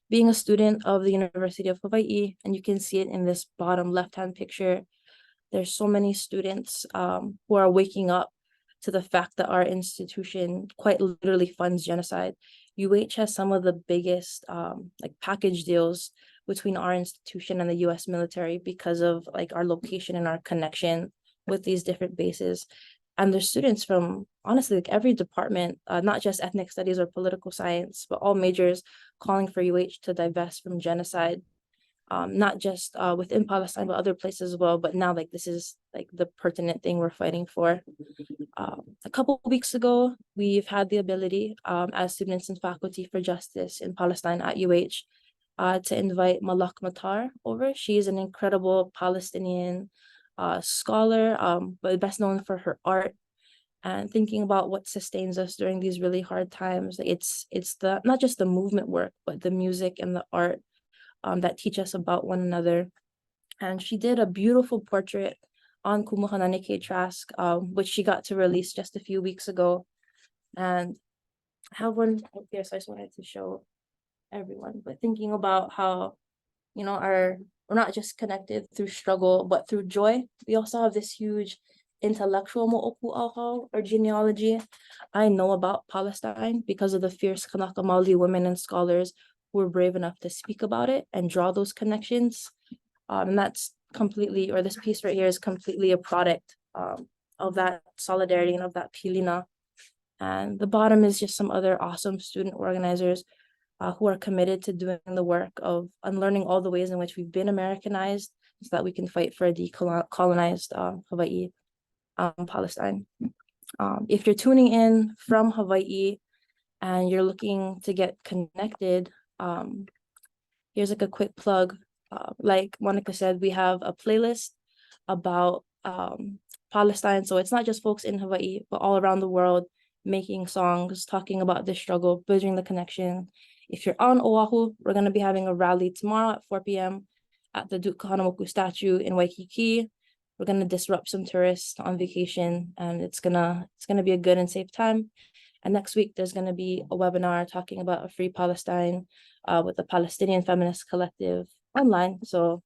Being a student of the University of Hawaii, and you can see it in this bottom left-hand picture, there's so many students who are waking up to the fact that our institution quite literally funds genocide. UH has some of the biggest like package deals between our institution and the US military because of like our location and our connection with these different bases. And there's students from, honestly, like every department, not just ethnic studies or political science, but all majors, calling for UH to divest from genocide, not just within Palestine, but other places as well. But now, like, this is like the pertinent thing we're fighting for. A couple of weeks ago, we've had the ability as students and faculty for justice in Palestine at UH to invite Malak Matar over. She's an incredible Palestinian scholar, but best known for her art. And thinking about what sustains us during these really hard times, it's the not just the movement work, but the music and the art that teach us about one another. And she did a beautiful portrait on Kumuhananeke Trask, which she got to release just a few weeks ago. And I have one up here, so I just wanted to show everyone. But thinking about how, you know, we're not just connected through struggle, but through joy. We also have this huge intellectual mo'oku'auhau or genealogy, I know about Palestine because of the fierce Kanaka Maoli women and scholars who were brave enough to speak about it and draw those connections. And that's completely, or this piece right here is completely a product of that solidarity and of that pilina. And the bottom is just some other awesome student organizers who are committed to doing the work of unlearning all the ways in which we've been Americanized so that we can fight for a decolonized Hawaii, Palestine. If you're tuning in from Hawaii and you're looking to get connected, here's like a quick plug. Like Monaeka said, we have a playlist about Palestine. So it's not just folks in Hawaii, but all around the world making songs, talking about this struggle, building the connection. If you're on Oahu, we're going to be having a rally tomorrow at 4 p.m. at the Duke Kahanamoku statue in Waikiki. We're going to disrupt some tourists on vacation, and it's gonna be a good and safe time. And next week, there's going to be a webinar talking about a free Palestine with the Palestinian Feminist Collective online. So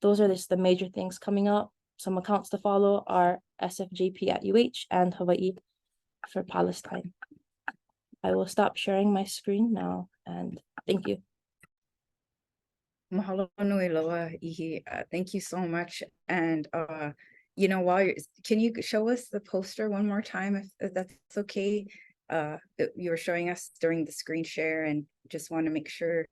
those are just the major things coming up. Some accounts to follow are SFJP at UH and Hawaii for Palestine. I will stop sharing my screen now, and thank you. Mahalo nui loa, Ihi. Thank you so much. And you know, can you show us the poster one more time if that's okay? You were showing us during the screen share, and just want to make sure.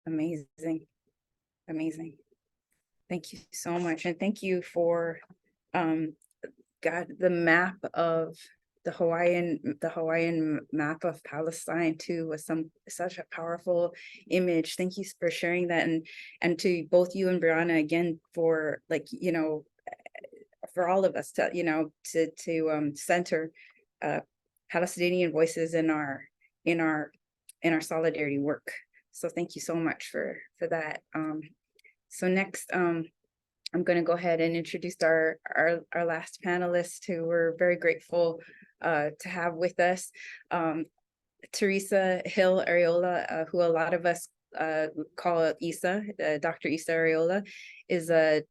Amazing. Amazing. Thank you so much. And thank you for the map of the Hawaiian map of Palestine too was such a powerful image. Thank you for sharing that, and to both you and Brianna again for, like, you know, for all of us to, you know, to center Palestinian voices in our solidarity work. So thank you so much for that. So next, I'm going to go ahead and introduce our last panelist, who we're very grateful to have with us. Teresa Hill Arriola, who a lot of us call Isa, Dr. Isa Arriola, is a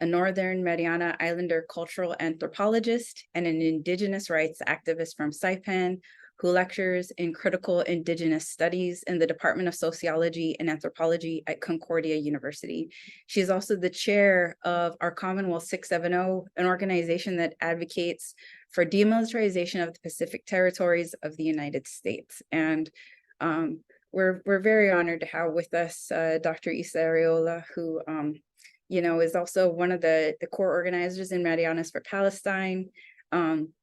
Northern Mariana Islander cultural anthropologist and an Indigenous rights activist from Saipan, who lectures in critical Indigenous studies in the Department of Sociology and Anthropology at Concordia University. She is also the chair of our Commonwealth 670, an organization that advocates for demilitarization of the Pacific territories of the United States. And we're very honored to have with us Dr. Isa Arriola, who you know, is also one of the core organizers in Mariånas for Palestine. And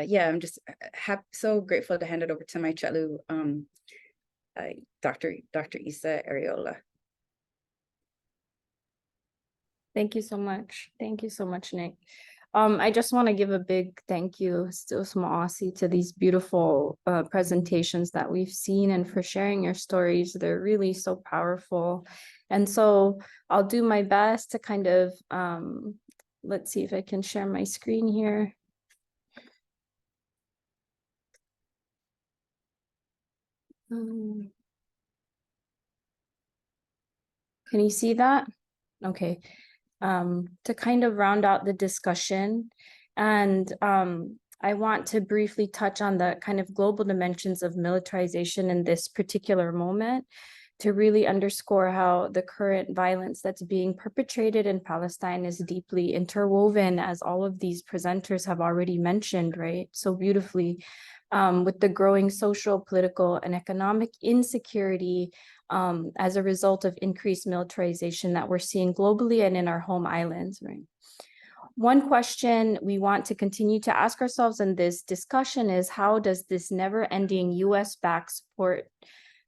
yeah, I'm just so grateful to hand it over to my Chelu, Dr. Isa Arriola. Thank you so much. Thank you so much, Nick. I just want to give a big thank you, still Smaasi, to these beautiful presentations that we've seen, and for sharing your stories. They're really so powerful. And so I'll do my best to kind of, let's see if I can share my screen here. Can you see that? Okay. To kind of round out the discussion, and I want to briefly touch on the kind of global dimensions of militarization in this particular moment, to really underscore how the current violence that's being perpetrated in Palestine is deeply interwoven, as all of these presenters have already mentioned, right, so beautifully, with the growing social, political, and economic insecurity as a result of increased militarization that we're seeing globally and in our home islands, right? One question we want to continue to ask ourselves in this discussion is, how does this never-ending US-backed support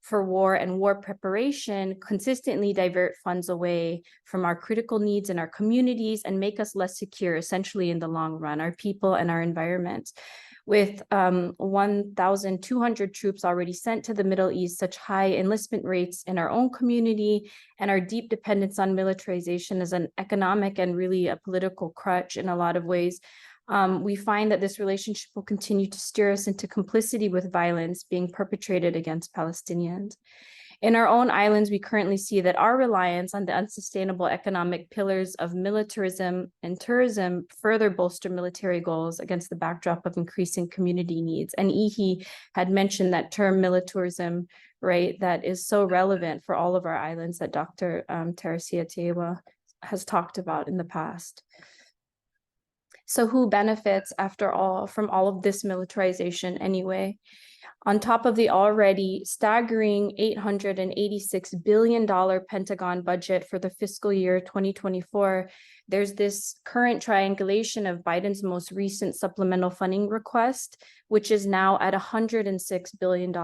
for war and war preparation consistently divert funds away from our critical needs in our communities and make us less secure, essentially in the long run, our people and our environment? With 1,200 troops already sent to the Middle East, such high enlistment rates in our own community, and our deep dependence on militarization as an economic and really a political crutch in a lot of ways, we find that this relationship will continue to steer us into complicity with violence being perpetrated against Palestinians. In our own islands, we currently see that our reliance on the unsustainable economic pillars of militarism and tourism further bolster military goals against the backdrop of increasing community needs. And Ihi had mentioned that term militarism, right, that is so relevant for all of our islands that Dr. Teresia Tewa has talked about in the past. So who benefits, after all, from all of this militarization anyway? On top of the already staggering $886 billion Pentagon budget for the fiscal year 2024, there's this current triangulation of Biden's most recent supplemental funding request, which is now at $106 billion.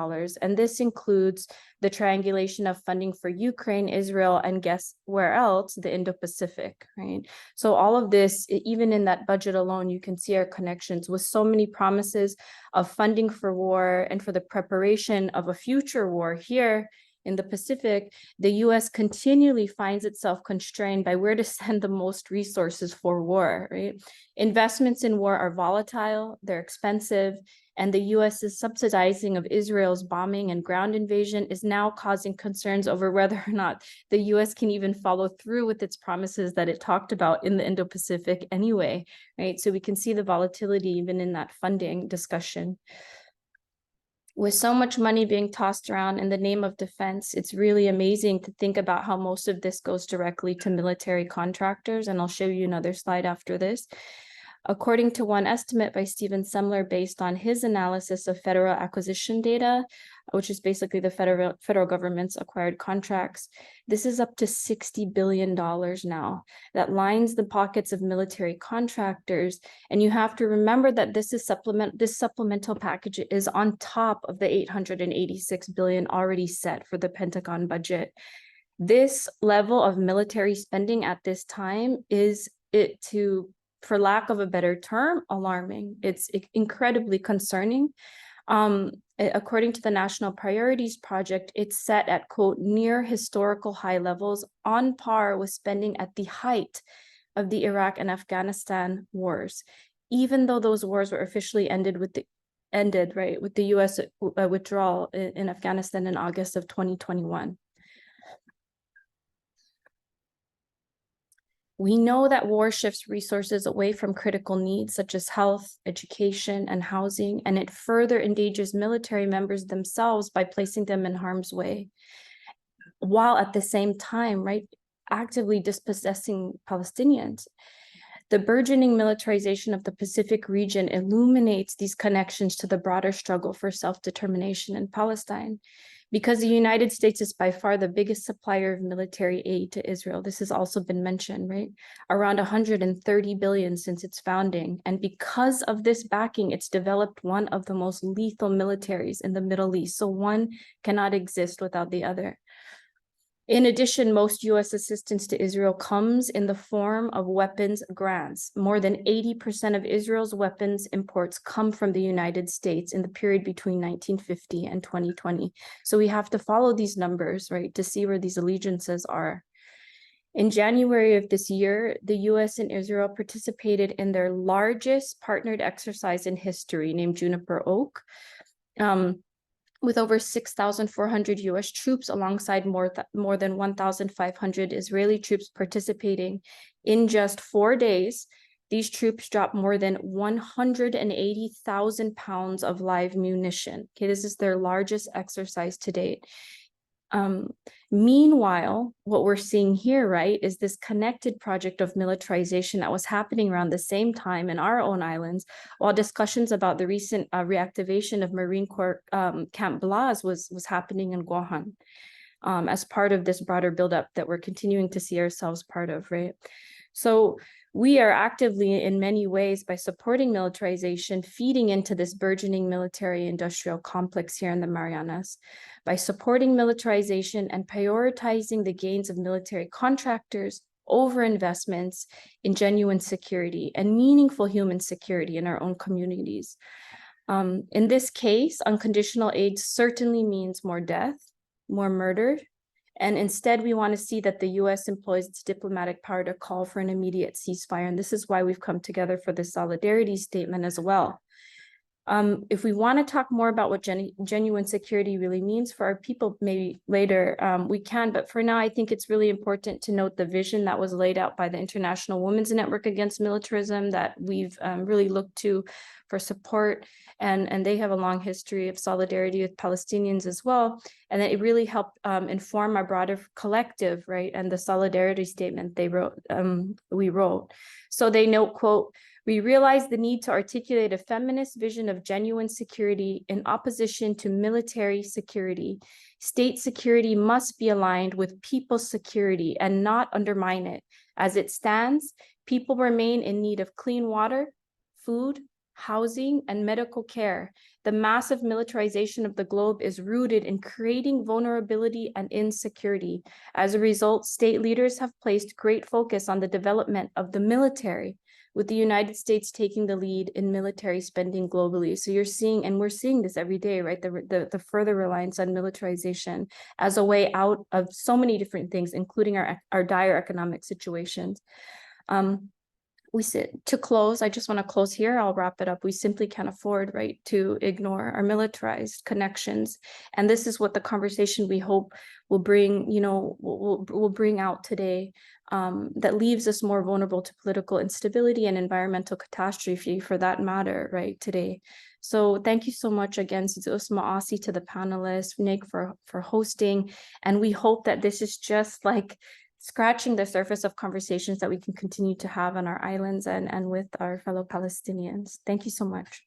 And this includes the triangulation of funding for Ukraine, Israel, and guess where else? The Indo-Pacific, right? So all of this, even in that budget alone, you can see our connections with so many promises of funding for war and for the preparation of a future war here in the Pacific. The US continually finds itself constrained by where to send the most resources for war, right? Investments in war are volatile, they're expensive, and the US's subsidizing of Israel's bombing and ground invasion is now causing concerns over whether or not the US can even follow through with its promises that it talked about in the Indo-Pacific anyway, right? So we can see the volatility even in that funding discussion. With so much money being tossed around in the name of defense, it's really amazing to think about how most of this goes directly to military contractors. And I'll show you another slide after this. According to one estimate by Stephen Semler, based on his analysis of federal acquisition data, which is basically the federal government's acquired contracts, this is up to $60 billion now. That lines the pockets of military contractors. And you have to remember that this supplemental package is on top of the $886 billion already set for the Pentagon budget. This level of military spending at this time is, for lack of a better term, alarming. It's incredibly concerning. According to the National Priorities Project, it's set at, quote, near historical high levels, on par with spending at the height of the Iraq and Afghanistan wars, even though those wars were officially ended with the US withdrawal in Afghanistan in August of 2021. We know that war shifts resources away from critical needs such as health, education, and housing, and it further endangers military members themselves by placing them in harm's way, while at the same time, right, actively dispossessing Palestinians. The burgeoning militarization of the Pacific region illuminates these connections to the broader struggle for self-determination in Palestine. Because the United States is by far the biggest supplier of military aid to Israel. This has also been mentioned, right? Around 130 billion since its founding. And because of this backing, it's developed one of the most lethal militaries in the Middle East. So one cannot exist without the other. In addition, most US assistance to Israel comes in the form of weapons grants. More than 80% of Israel's weapons imports come from the United States in the period between 1950 and 2020. So we have to follow these numbers, right, to see where these allegiances are. In January of this year, the US and Israel participated in their largest partnered exercise in history named Juniper Oak, with over 6,400 US troops alongside more than 1,500 Israeli troops participating. In just 4 days, these troops dropped more than 180,000 pounds of live munition. Okay, this is their largest exercise to date. Meanwhile, what we're seeing here, right, is this connected project of militarization that was happening around the same time in our own islands, while discussions about the recent reactivation of Marine Corps Camp Blas was happening in Guåhan, as part of this broader buildup that we're continuing to see ourselves part of, right? So we are actively, in many ways, by supporting militarization, feeding into this burgeoning military-industrial complex here in the Marianas. By supporting militarization and prioritizing the gains of military contractors over investments in genuine security and meaningful human security in our own communities. In this case, unconditional aid certainly means more death, more murder, and instead we want to see that the US employs its diplomatic power to call for an immediate ceasefire. And this is why we've come together for the solidarity statement as well. If we want to talk more about what genuine security really means for our people, maybe later we can. But for now, I think it's really important to note the vision that was laid out by the International Women's Network Against Militarism that we've really looked to for support. And they have a long history of solidarity with Palestinians as well. And that it really helped inform our broader collective, right? And the solidarity statement we wrote. So they note, quote, "We realize the need to articulate a feminist vision of genuine security in opposition to military security. State security must be aligned with people's security and not undermine it. As it stands, people remain in need of clean water, food, housing, and medical care. The massive militarization of the globe is rooted in creating vulnerability and insecurity. As a result, state leaders have placed great focus on the development of the military, with the United States taking the lead in military spending globally." So you're seeing, and we're seeing this every day, right? The further reliance on militarization as a way out of so many different things, including our dire economic situations. To close, I just want to close here. I'll wrap it up. We simply can't afford, right, to ignore our militarized connections. And this is what the conversation we hope will bring, will bring out today, that leaves us more vulnerable to political instability and environmental catastrophe, for that matter, right, today. So thank you so much again, Ma'asi, to the panelists, Nick, for hosting. And we hope that this is just like scratching the surface of conversations that we can continue to have on our islands and with our fellow Palestinians. Thank you so much.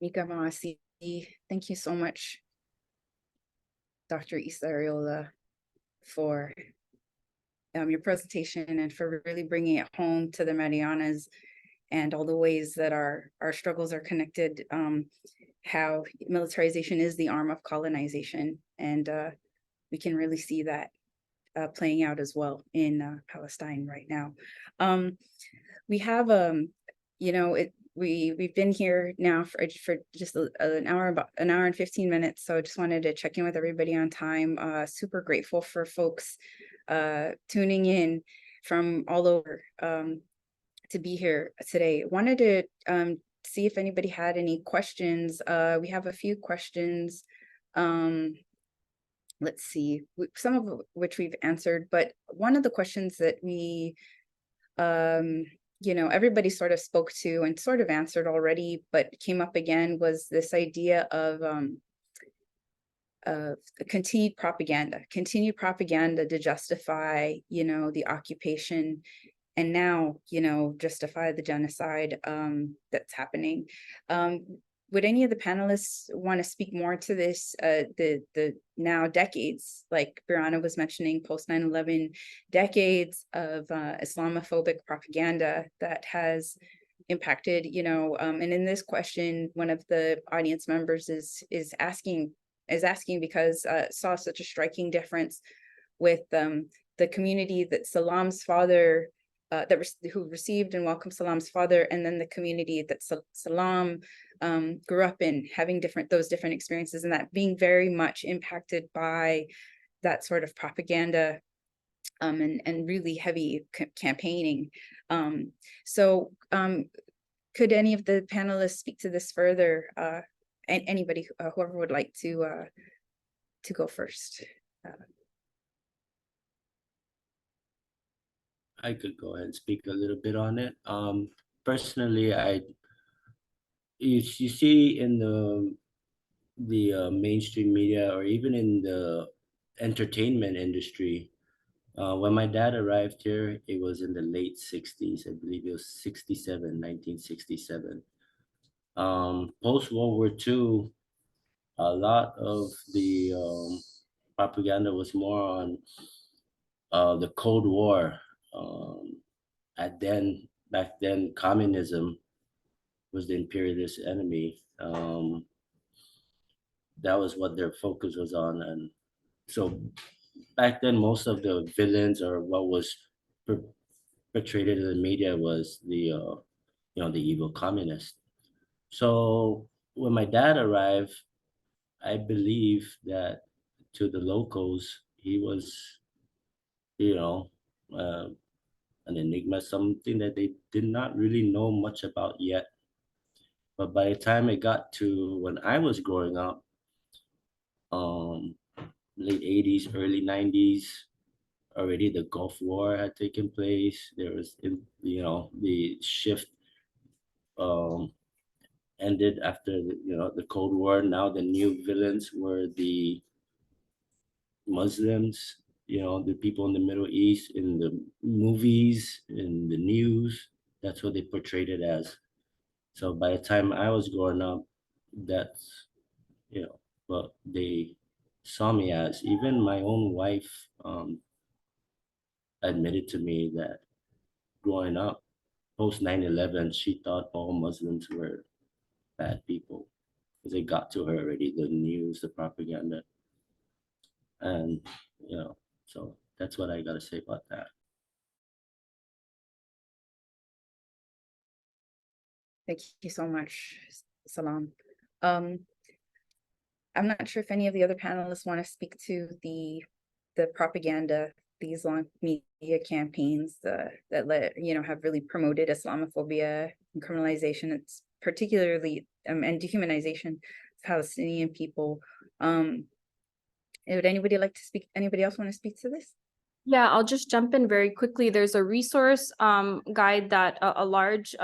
Mika Maasi, thank you so much, Dr. Isa Arriola, for your presentation and for really bringing it home to the Mariånas and all the ways that our struggles are connected, how militarization is the arm of colonization. And we can really see that playing out as well in Palestine right now. We have, we've been here now for just an hour, about an hour and 15 minutes. So I just wanted to check in with everybody on time. Super grateful for folks tuning in from all over to be here today. Wanted to see if anybody had any questions. We have a few questions. Let's see, some of which we've answered, but one of the questions that we, everybody sort of spoke to and sort of answered already, but came up again, was this idea of continued propaganda to justify, the occupation, and now, justify the genocide that's happening. Would any of the panelists want to speak more to this? The now decades, like Brianna was mentioning, post 9/11, decades of Islamophobic propaganda that has impacted, and in this question, one of the audience members is asking because saw such a striking difference with the community that Salam's father, who received and welcomed Salam's father, and then the community that Salam grew up in, having those different experiences, and that being very much impacted by that sort of propaganda and really heavy campaigning. So could any of the panelists speak to this further? And anybody, whoever would like to go first. I could go ahead and speak a little bit on it. Personally, you see in the mainstream media, or even in the entertainment industry, when my dad arrived here, it was in the late 60s. I believe it was 1967. Post World War II, a lot of the propaganda was more on the Cold War. Back then, communism was the imperialist enemy. That was what their focus was on, and so back then, most of the villains, or what was portrayed in the media, was the the evil communist. So when my dad arrived, I believe that to the locals, he was, a an enigma, something that they did not really know much about yet. But by the time it got to when I was growing up, late 80s, early 90s, already the Gulf War had taken place. There was, the shift ended after the Cold War. Now the new villains were the Muslims, the people in the Middle East, in the movies, in the news. That's what they portrayed it as. So by the time I was growing up, that's what they saw me as. Even my own wife admitted to me that growing up, post 9/11, she thought all Muslims were bad people because it got to her already, the news, the propaganda. And, so that's what I got to say about that. Thank you so much, Salam. I'm not sure if any of the other panelists want to speak to the propaganda, these long media campaigns that have really promoted Islamophobia and criminalization. It's particularly and dehumanization of Palestinian people. Would anybody like to speak? Anybody else want to speak to this? Yeah, I'll just jump in very quickly. There's a resource guide that a large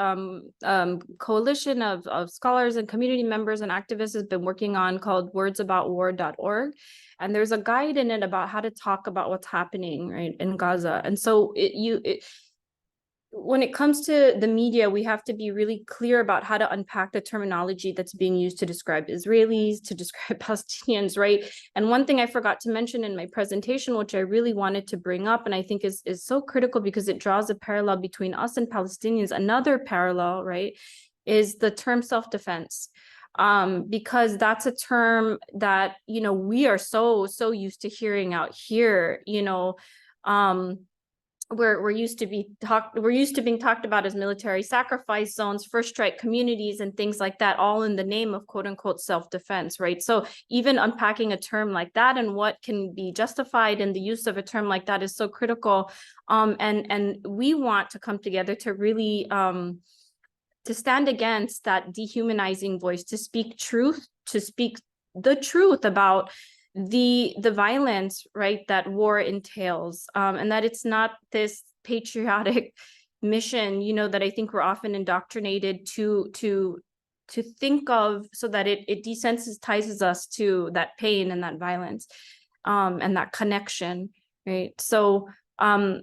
coalition of scholars and community members and activists has been working on, called wordsaboutwar.org. And there's a guide in it about how to talk about what's happening right in Gaza. And so when it comes to the media, we have to be really clear about how to unpack the terminology that's being used to describe Israelis, to describe Palestinians, right? And one thing I forgot to mention in my presentation, which I really wanted to bring up, and I think is so critical because it draws a parallel between us and Palestinians. Another parallel, right, is the term self-defense. Because that's a term that, we are so used to hearing out here, we're used to being talked about as military sacrifice zones, first strike communities, and things like that, all in the name of quote unquote self-defense, right? So even unpacking a term like that and what can be justified in the use of a term like that is so critical. And we want to come together to really to stand against that dehumanizing voice, to speak truth, to speak the truth about the violence, right, that war entails, and that it's not this patriotic mission, that I think we're often indoctrinated to think of, so that it desensitizes us to that pain and that violence, and that connection, right? So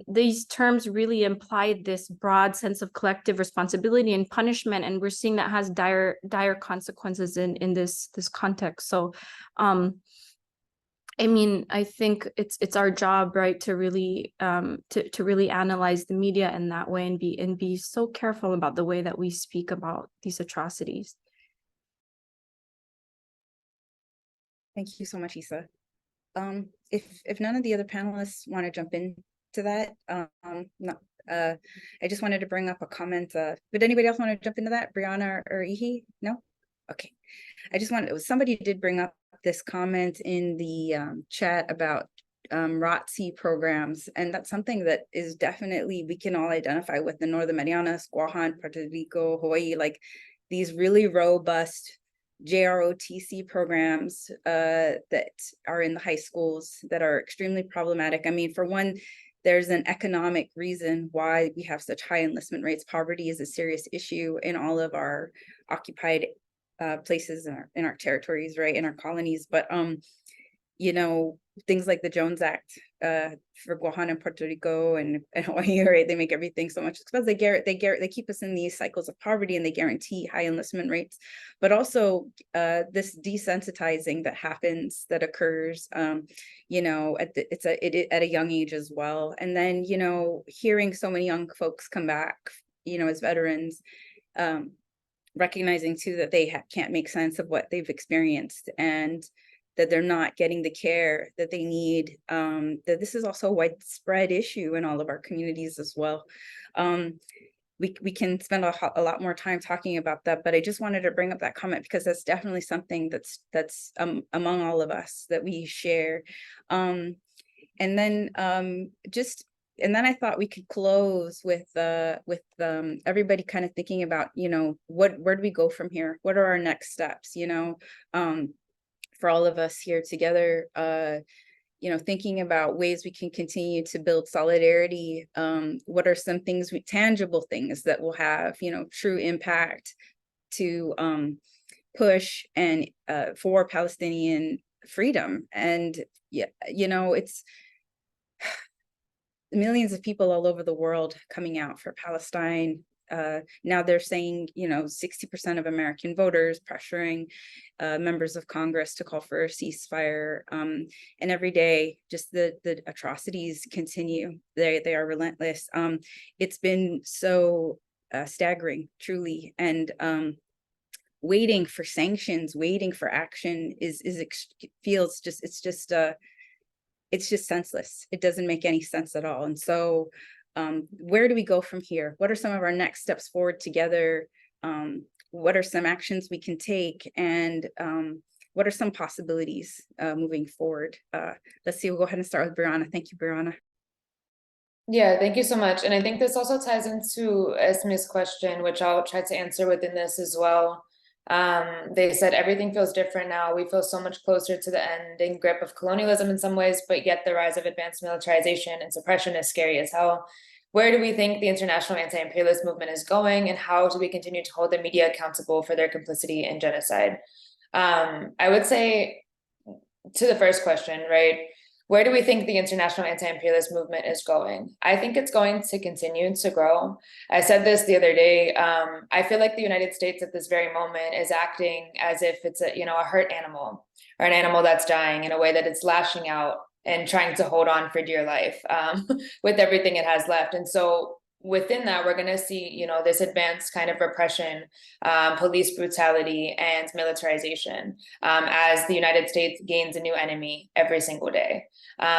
these terms really imply this broad sense of collective responsibility and punishment, and we're seeing that has dire consequences in this context. So I mean, I think it's our job, right, to really to really analyze the media in that way and be so careful about the way that we speak about these atrocities. Thank you so much, Isa. If none of the other panelists want to jump into that, I just wanted to bring up a comment. Would anybody else want to jump into that? Brianna or Ihi? No? Okay. I just wanted, somebody did bring up this comment in the chat about ROTC programs, and that's something that is definitely, we can all identify with the Northern Mariånas, Guåhan, Puerto Rico, Hawaii, like these really robust JROTC programs that are in the high schools that are extremely problematic. I mean, for one, there's an economic reason why we have such high enlistment rates. Poverty is a serious issue in all of our occupied places in our territories, right, in our colonies. But things like the Jones Act for Guåhan and Puerto Rico and Hawaii, right, they make everything so much expensive. They keep us in these cycles of poverty, and they guarantee high enlistment rates. But also this desensitizing that occurs at a young age as well. And then hearing so many young folks come back as veterans, recognizing too that they can't make sense of what they've experienced, and that they're not getting the care that they need, that this is also a widespread issue in all of our communities as well. We can spend a lot more time talking about that, but I just wanted to bring up that comment because that's definitely something that's among all of us that we share. And then just and then I thought we could close with everybody kind of thinking about, you know, where do we go from here? What are our next steps? You know, for all of us here together, you know, thinking about ways we can continue to build solidarity. What are some things, tangible things that will have, you know, true impact to push and for Palestinian freedom? And yeah, you know, it's millions of people all over the world coming out for Palestine. Now they're saying, you know, 60% of American voters pressuring members of Congress to call for a ceasefire. And every day, just the atrocities continue. They are relentless. It's been so staggering, truly. And waiting for sanctions, waiting for action feels just, it's just senseless. It doesn't make any sense at all. And so where do we go from here? What are some of our next steps forward together? What are some actions we can take? And what are some possibilities moving forward? Let's see, we'll go ahead and start with Brianna. Thank you, Brianna. Yeah, thank you so much. And I think this also ties into Esme's question, which I'll try to answer within this as well. They said everything feels different now. We feel so much closer to the ending grip of colonialism in some ways, but yet the rise of advanced militarization and suppression is scary as hell. Where do we think the international anti-imperialist movement is going, and how do we continue to hold the media accountable for their complicity in genocide? I would say to the first question, right? Where do we think the international anti-imperialist movement is going? I think it's going to continue to grow. I said this the other day. I feel like the United States at this very moment is acting as if it's a hurt animal, or an animal that's dying, in a way that it's lashing out and trying to hold on for dear life with everything it has left. And so within that, we're going to see, this advanced kind of repression, police brutality, and militarization as the United States gains a new enemy every single day.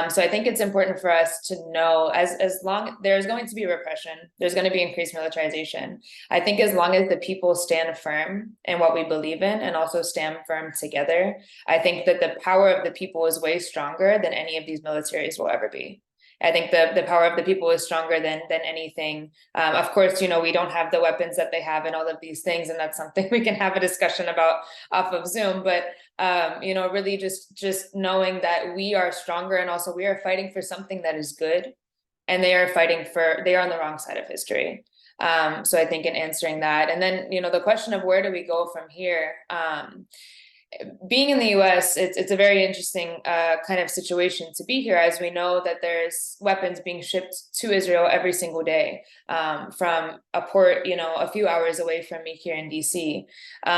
So I think it's important for us to know, as long there's going to be repression, there's going to be increased militarization. I think as long as the people stand firm in what we believe in, and also stand firm together, I think that the power of the people is way stronger than any of these militaries will ever be. I think the power of the people is stronger than anything. Of course, we don't have the weapons that they have and all of these things, and that's something we can have a discussion about off of Zoom. But really just knowing that we are stronger, and also we are fighting for something that is good, and they are on the wrong side of history. So I think in answering that, and then the question of where do we go from here. Being in the US, it's a very interesting kind of situation to be here, as we know that there's weapons being shipped to Israel every single day from a port, a few hours away from me here in DC.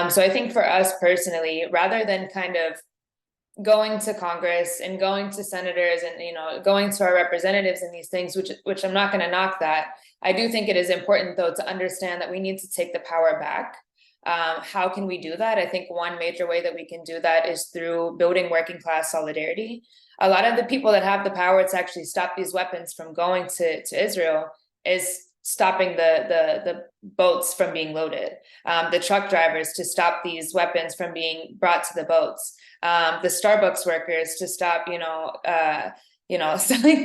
So I think for us personally, rather than kind of going to Congress and going to senators and going to our representatives and these things, which I'm not going to knock that, I do think it is important though to understand that we need to take the power back. How can we do that? I think one major way that we can do that is through building working class solidarity. A lot of the people that have the power to actually stop these weapons from going to Israel is stopping the boats from being loaded, the truck drivers to stop these weapons from being brought to the boats, the Starbucks workers to stop, selling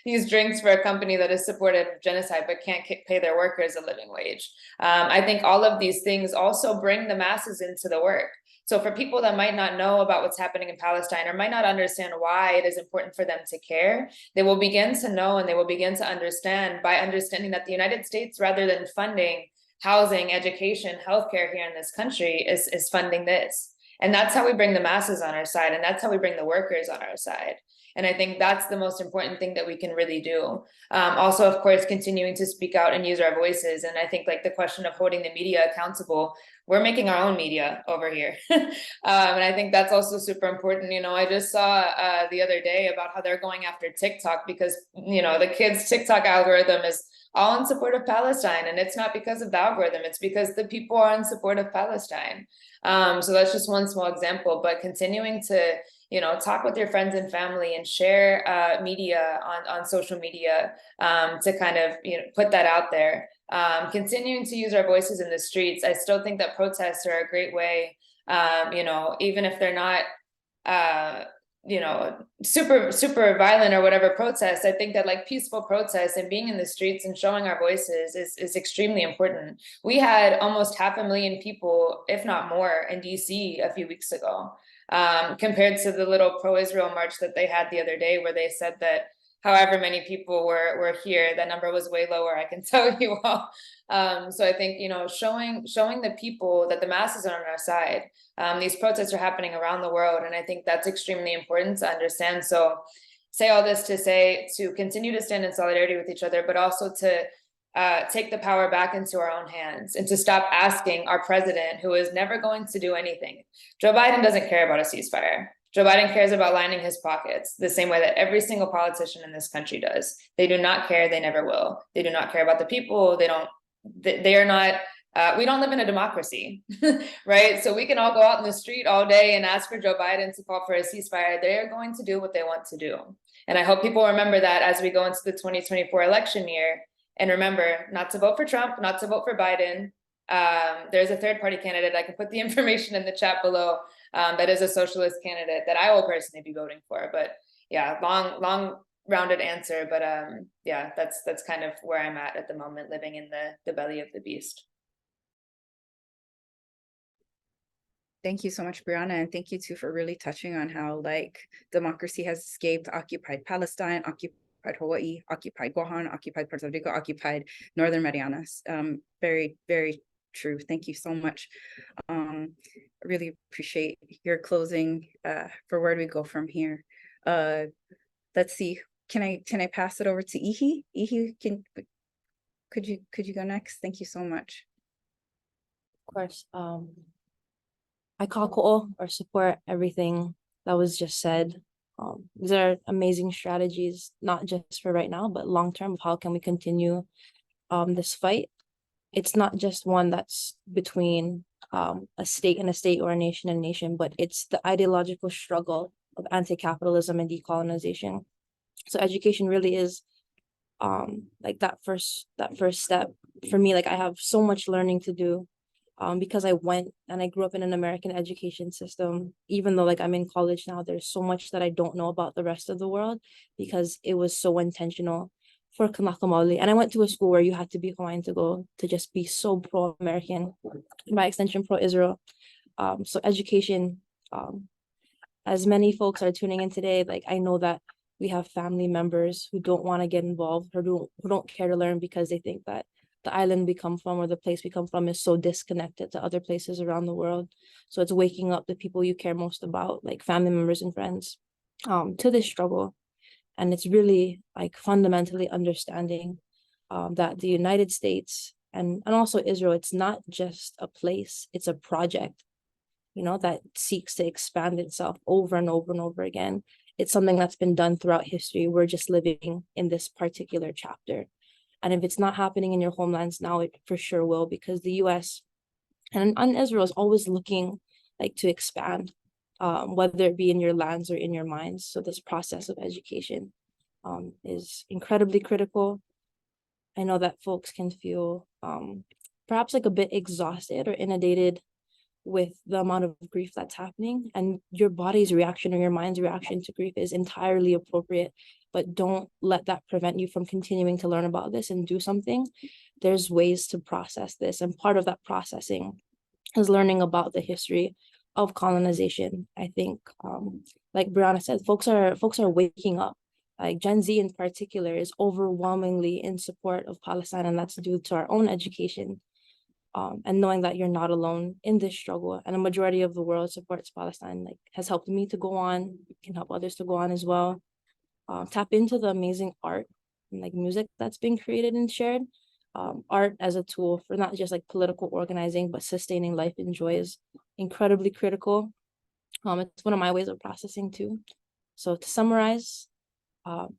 these drinks for a company that is supportive of genocide but can't pay their workers a living wage. I think all of these things also bring the masses into the work. So for people that might not know about what's happening in Palestine, or might not understand why it is important for them to care, they will begin to know, and they will begin to understand by understanding that the United States, rather than funding housing, education, healthcare here in this country, is funding this. And that's how we bring the masses on our side, and that's how we bring the workers on our side. And I think that's the most important thing that we can really do. Also, of course, continuing to speak out and use our voices. And I think like the question of holding the media accountable, we're making our own media over here. And I think that's also super important. I just saw the other day about how they're going after TikTok because, the kids' TikTok algorithm is all in support of Palestine. And it's not because of the algorithm, it's because the people are in support of Palestine. So that's just one small example, but continuing to talk with your friends and family and share media on social media to kind of put that out there. Continuing to use our voices in the streets. I still think that protests are a great way, even if they're not you know, super violent or whatever protests. I think that like peaceful protests and being in the streets and showing our voices is extremely important. We had almost 500,000 people, if not more, in DC a few weeks ago, compared to the little pro-Israel march that they had the other day, where they said that however many people were here, that number was way lower, I can tell you all. So I think, you know, showing the people that the masses are on our side. These protests are happening around the world, and I think that's extremely important to understand. So say all this to continue to stand in solidarity with each other, but also to take the power back into our own hands and to stop asking our president, who is never going to do anything. Joe Biden doesn't care about a ceasefire. Joe Biden cares about lining his pockets the same way that every single politician in this country does. They do not care. They never will. They do not care about the people. They are not, we don't live in a democracy, right? So we can all go out in the street all day and ask for Joe Biden to call for a ceasefire. They're going to do what they want to do. And I hope people remember that as we go into the 2024 election year. And remember, not to vote for Trump, not to vote for Biden. There's a third party candidate. I can put the information in the chat below. That is a socialist candidate that I will personally be voting for. But yeah, long rounded answer. But yeah, that's kind of where I'm at the moment, living in the belly of the beast. Thank you so much, Brianna, and thank you too for really touching on how like democracy has escaped occupied Palestine, occupied Hawai'i, occupied Guåhan, occupied Puerto Rico, occupied Northern Mariånas. Very, very true. Thank you so much. I really appreciate your closing for where do we go from here. Let's see. Can I pass it over to Ihi? Ihi, could you go next? Thank you so much. Of course. I kako'o or support everything that was just said. These are amazing strategies, not just for right now, but long term. How can we continue this fight? It's not just one that's between a state and a state or a nation and a nation, but it's the ideological struggle of anti-capitalism and decolonization. So education really is like that first step for me. Like I have so much learning to do. Because I went and I grew up in an American education system, even though like I'm in college now, there's so much that I don't know about the rest of the world because it was so intentional for Kanaka. And I went to a school where you had to be Hawaiian to go to just be so pro-American, by extension pro-Israel. So education, as many folks are tuning in today, like I know that we have family members who don't want to get involved or who don't care to learn because they think that the island we come from or the place we come from is so disconnected to other places around the world. So it's waking up the people you care most about, like family members and friends, to this struggle. And it's really like fundamentally understanding that the United States and also Israel, it's not just a place, it's a project, you know, that seeks to expand itself over and over and over again. It's something that's been done throughout history. We're just living in this particular chapter. And if it's not happening in your homelands now, it for sure will, because the US and Israel is always looking like to expand, whether it be in your lands or in your minds. So this process of education is incredibly critical. I know that folks can feel perhaps like a bit exhausted or inundated with the amount of grief that's happening, and your body's reaction or your mind's reaction to grief is entirely appropriate, but don't let that prevent you from continuing to learn about this and do something. There's ways to process this, and part of that processing is learning about the history of colonization. I think, like Brianna said, folks are waking up. Like Gen Z in particular is overwhelmingly in support of Palestine, and that's due to our own education. And knowing that you're not alone in this struggle, and a majority of the world supports Palestine, like has helped me to go on, can help others to go on as well. Tap into the amazing art and like music that's being created and shared. Art as a tool for not just like political organizing, but sustaining life and joy is incredibly critical. It's one of my ways of processing too. So to summarize,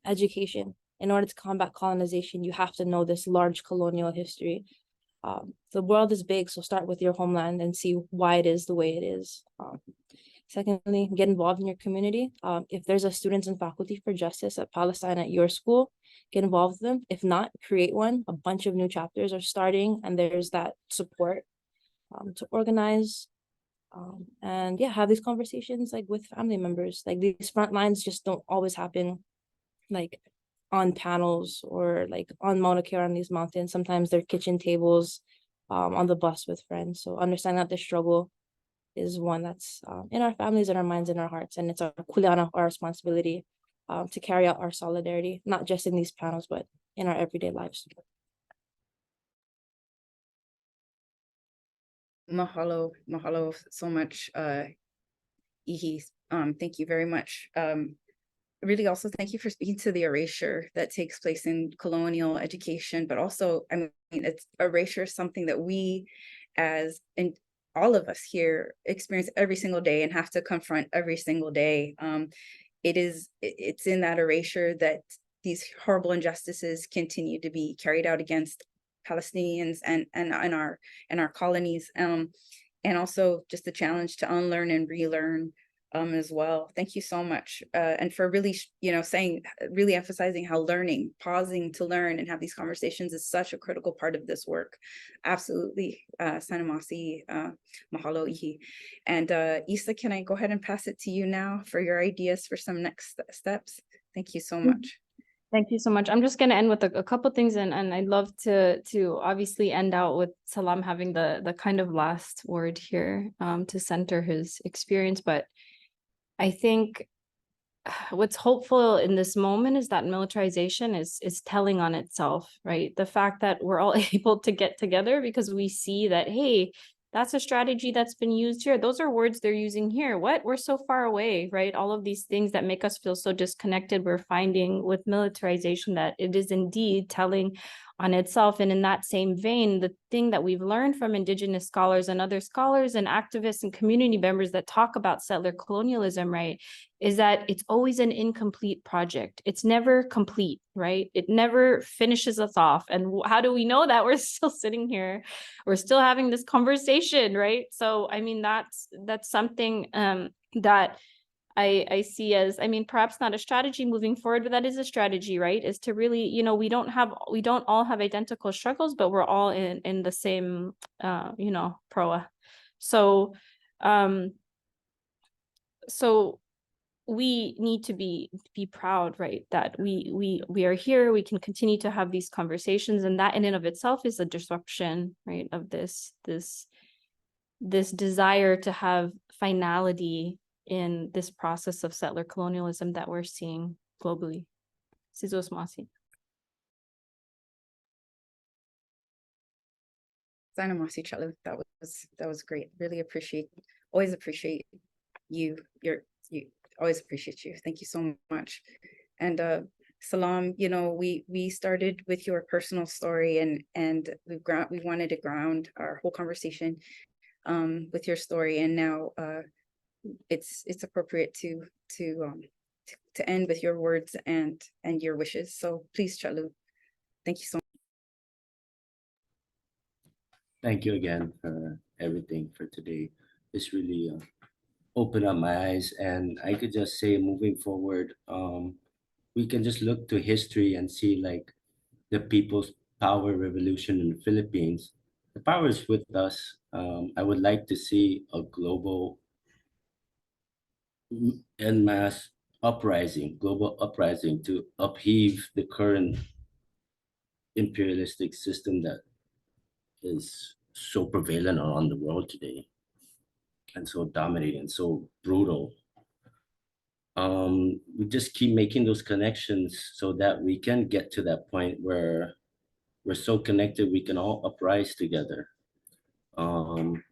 education. In order to combat colonization, you have to know this large colonial history. The world is big, so start with your homeland and see why it is the way it is. Secondly, get involved in your community. If there's a Students and Faculty for Justice at Palestine at your school, get involved with them. If not, create one. A bunch of new chapters are starting, and there's that support to organize. And yeah, have these conversations like with family members. Like these front lines just don't always happen like on panels or like on Mauna Kea on these mountains. Sometimes they're kitchen tables, on the bus with friends. So understanding that the struggle is one that's in our families, in our minds, in our hearts, and it's our kuleana, our responsibility to carry out our solidarity, not just in these panels, but in our everyday lives. Mahalo, mahalo so much, Ihi. Thank you very much. Really also thank you for speaking to the erasure that takes place in colonial education, but also, I mean, it's erasure is something that we and all of us here experience every single day and have to confront every single day. It's in that erasure that these horrible injustices continue to be carried out against Palestinians and our colonies, and also just the challenge to unlearn and relearn as well. Thank you so much, and for really really emphasizing how pausing to learn and have these conversations is such a critical part of this work. Absolutely. Sanamasi, mahalo, Ihi. And Isa, can I go ahead and pass it to you now for your ideas for some next steps? Thank you so much. Thank you so much. I'm just going to end with a couple things, and I'd love to obviously end out with Salam having the kind of last word here, to center his experience. But I think what's hopeful in this moment is that militarization is telling on itself, right? The fact that we're all able to get together because we see that, hey, that's a strategy that's been used here. Those are words they're using here. What? We're so far away, right? All of these things that make us feel so disconnected, we're finding with militarization that it is indeed telling on itself. And in that same vein, the thing that we've learned from Indigenous scholars and other scholars and activists and community members that talk about settler colonialism, right, is that it's always an incomplete project. It's never complete, right? It never finishes us off. And how do we know that? We're still sitting here, we're still having this conversation, right? So, I mean, that's something that I see as, I mean, perhaps not a strategy moving forward, but that is a strategy, right? Is to really, we don't all have identical struggles, but we're all in the same, proa. So, so we need to be proud, right? That we are here, we can continue to have these conversations, and that in and of itself is a disruption, right? Of this desire to have finality in this process of settler colonialism that we're seeing globally. Sizos Masi. Sanamasi Chalu, that was great. Really always appreciate you. You always appreciate you. Thank you so much. And Salam, we started with your personal story, and we wanted to ground our whole conversation with your story, and now it's appropriate to end with your words and your wishes. So please, Chalu. Thank you so much. Thank you again for everything for today. This really opened up my eyes, and I could just say, moving forward, we can just look to history and see like the People's Power Revolution in the Philippines. The power is with us. I would like to see a global en masse global uprising to upheave the current imperialistic system that is so prevalent around the world today and so dominating and so brutal. We just keep making those connections so that we can get to that point where we're so connected we can all uprise together.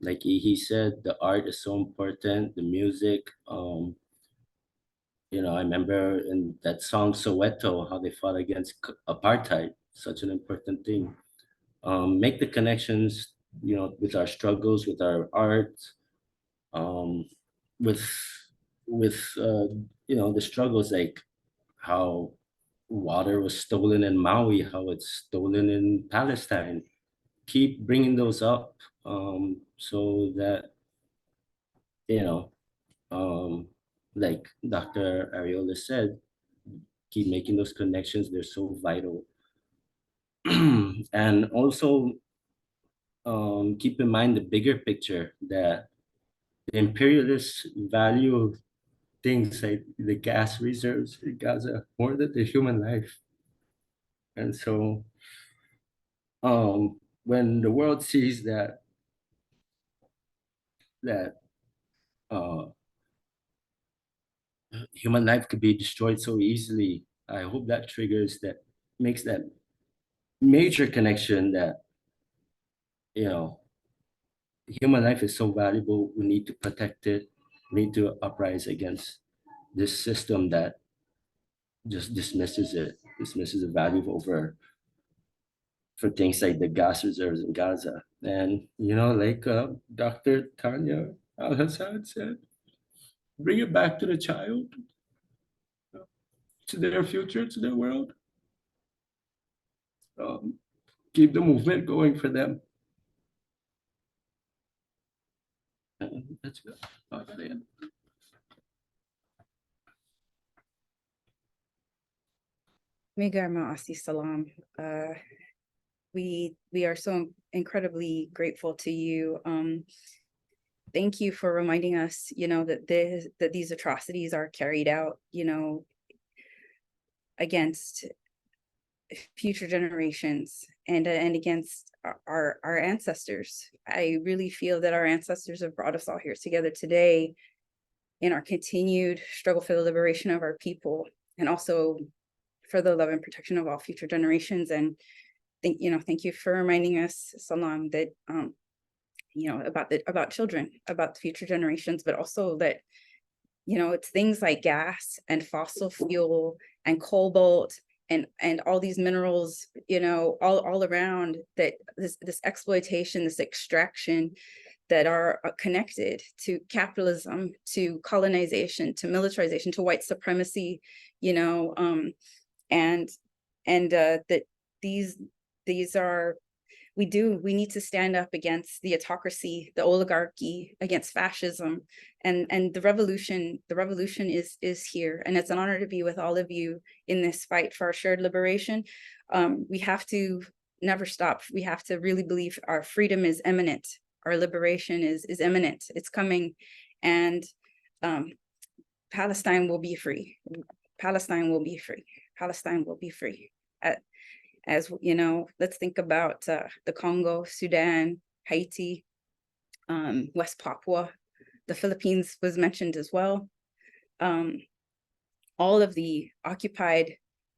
Like he said, the art is so important, the music. I remember in that song Soweto, how they fought against apartheid, such an important thing. Make the connections, with our struggles, with our art, with the struggles, like how water was stolen in Maui, how it's stolen in Palestine. Keep bringing those up, so that like Dr. Arriola said, keep making those connections. They're so vital. And also keep in mind the bigger picture, that the imperialists value things like the gas reserves in Gaza more than the human life. And so when the world sees that human life could be destroyed so easily, I hope that triggers that, makes that major connection that, you know, human life is so valuable, we need to protect it, we need to uprise against this system that just dismisses the value over for things like the gas reserves in Gaza. And, like Dr. Tanya Al-Hassan said, bring it back to the child, to their future, to their world. Keep the movement going for them. That's good. Mega Ma'asi Salam. We are so incredibly grateful to you. Thank you for reminding us, that these atrocities are carried out, against future generations and against our ancestors. I really feel that our ancestors have brought us all here together today in our continued struggle for the liberation of our people, and also for the love and protection of all future generations. And thank you for reminding us, Salam, that about children, about the future generations, but also that it's things like gas and fossil fuel and cobalt and all these minerals, all around, that this exploitation, this extraction, that are connected to capitalism, to colonization, to militarization, to white supremacy, and that these are, we need to stand up against the autocracy, the oligarchy, against fascism, and the revolution is here. And it's an honor to be with all of you in this fight for our shared liberation. We have to never stop. We have to really believe our freedom is imminent. Our liberation is imminent. It's coming, and Palestine will be free. Palestine will be free. Palestine will be free. As let's think about the Congo, Sudan, Haiti, West Papua, the Philippines was mentioned as well. All of the occupied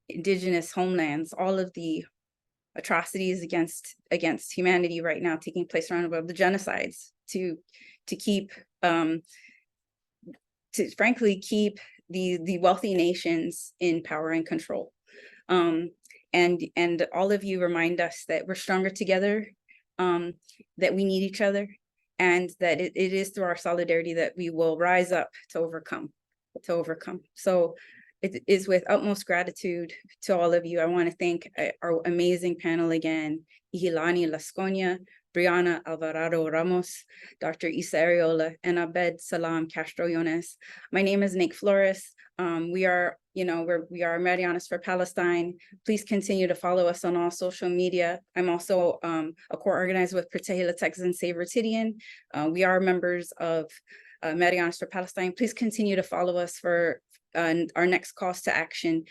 indigenous homelands, all of the atrocities against humanity right now taking place around the world, the genocides to frankly keep the wealthy nations in power and control. And all of you remind us that we're stronger together, that we need each other, and that it is through our solidarity that we will rise up to overcome. So it is with utmost gratitude to all of you. I want to thank our amazing panel again: ʻIhilani, Lasconia, Brianna, Alvarado-Ramos, Dr. Arriola, and Abed, Salam, Castro, Younis. My name is Flores. We are Mariånas for Palestine. Please continue to follow us on all social media. I'm also a core organizer with Prutehi, Litekyan, Save Ritidian. We are members of Mariånas for Palestine. Please continue to follow us for our next calls to action.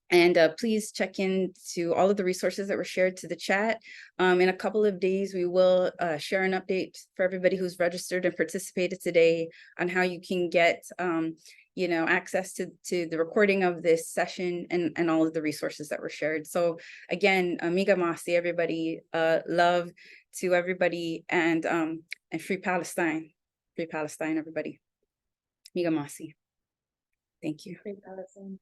And please check into all of the resources that were shared to the chat. In a couple of days, we will share an update for everybody who's registered and participated today on how you can get access to the recording of this session and all of the resources that were shared. So again, amiga masi, everybody, love to everybody, and free Palestine. Free Palestine, everybody. Amiga masi. Thank you. Free Palestine.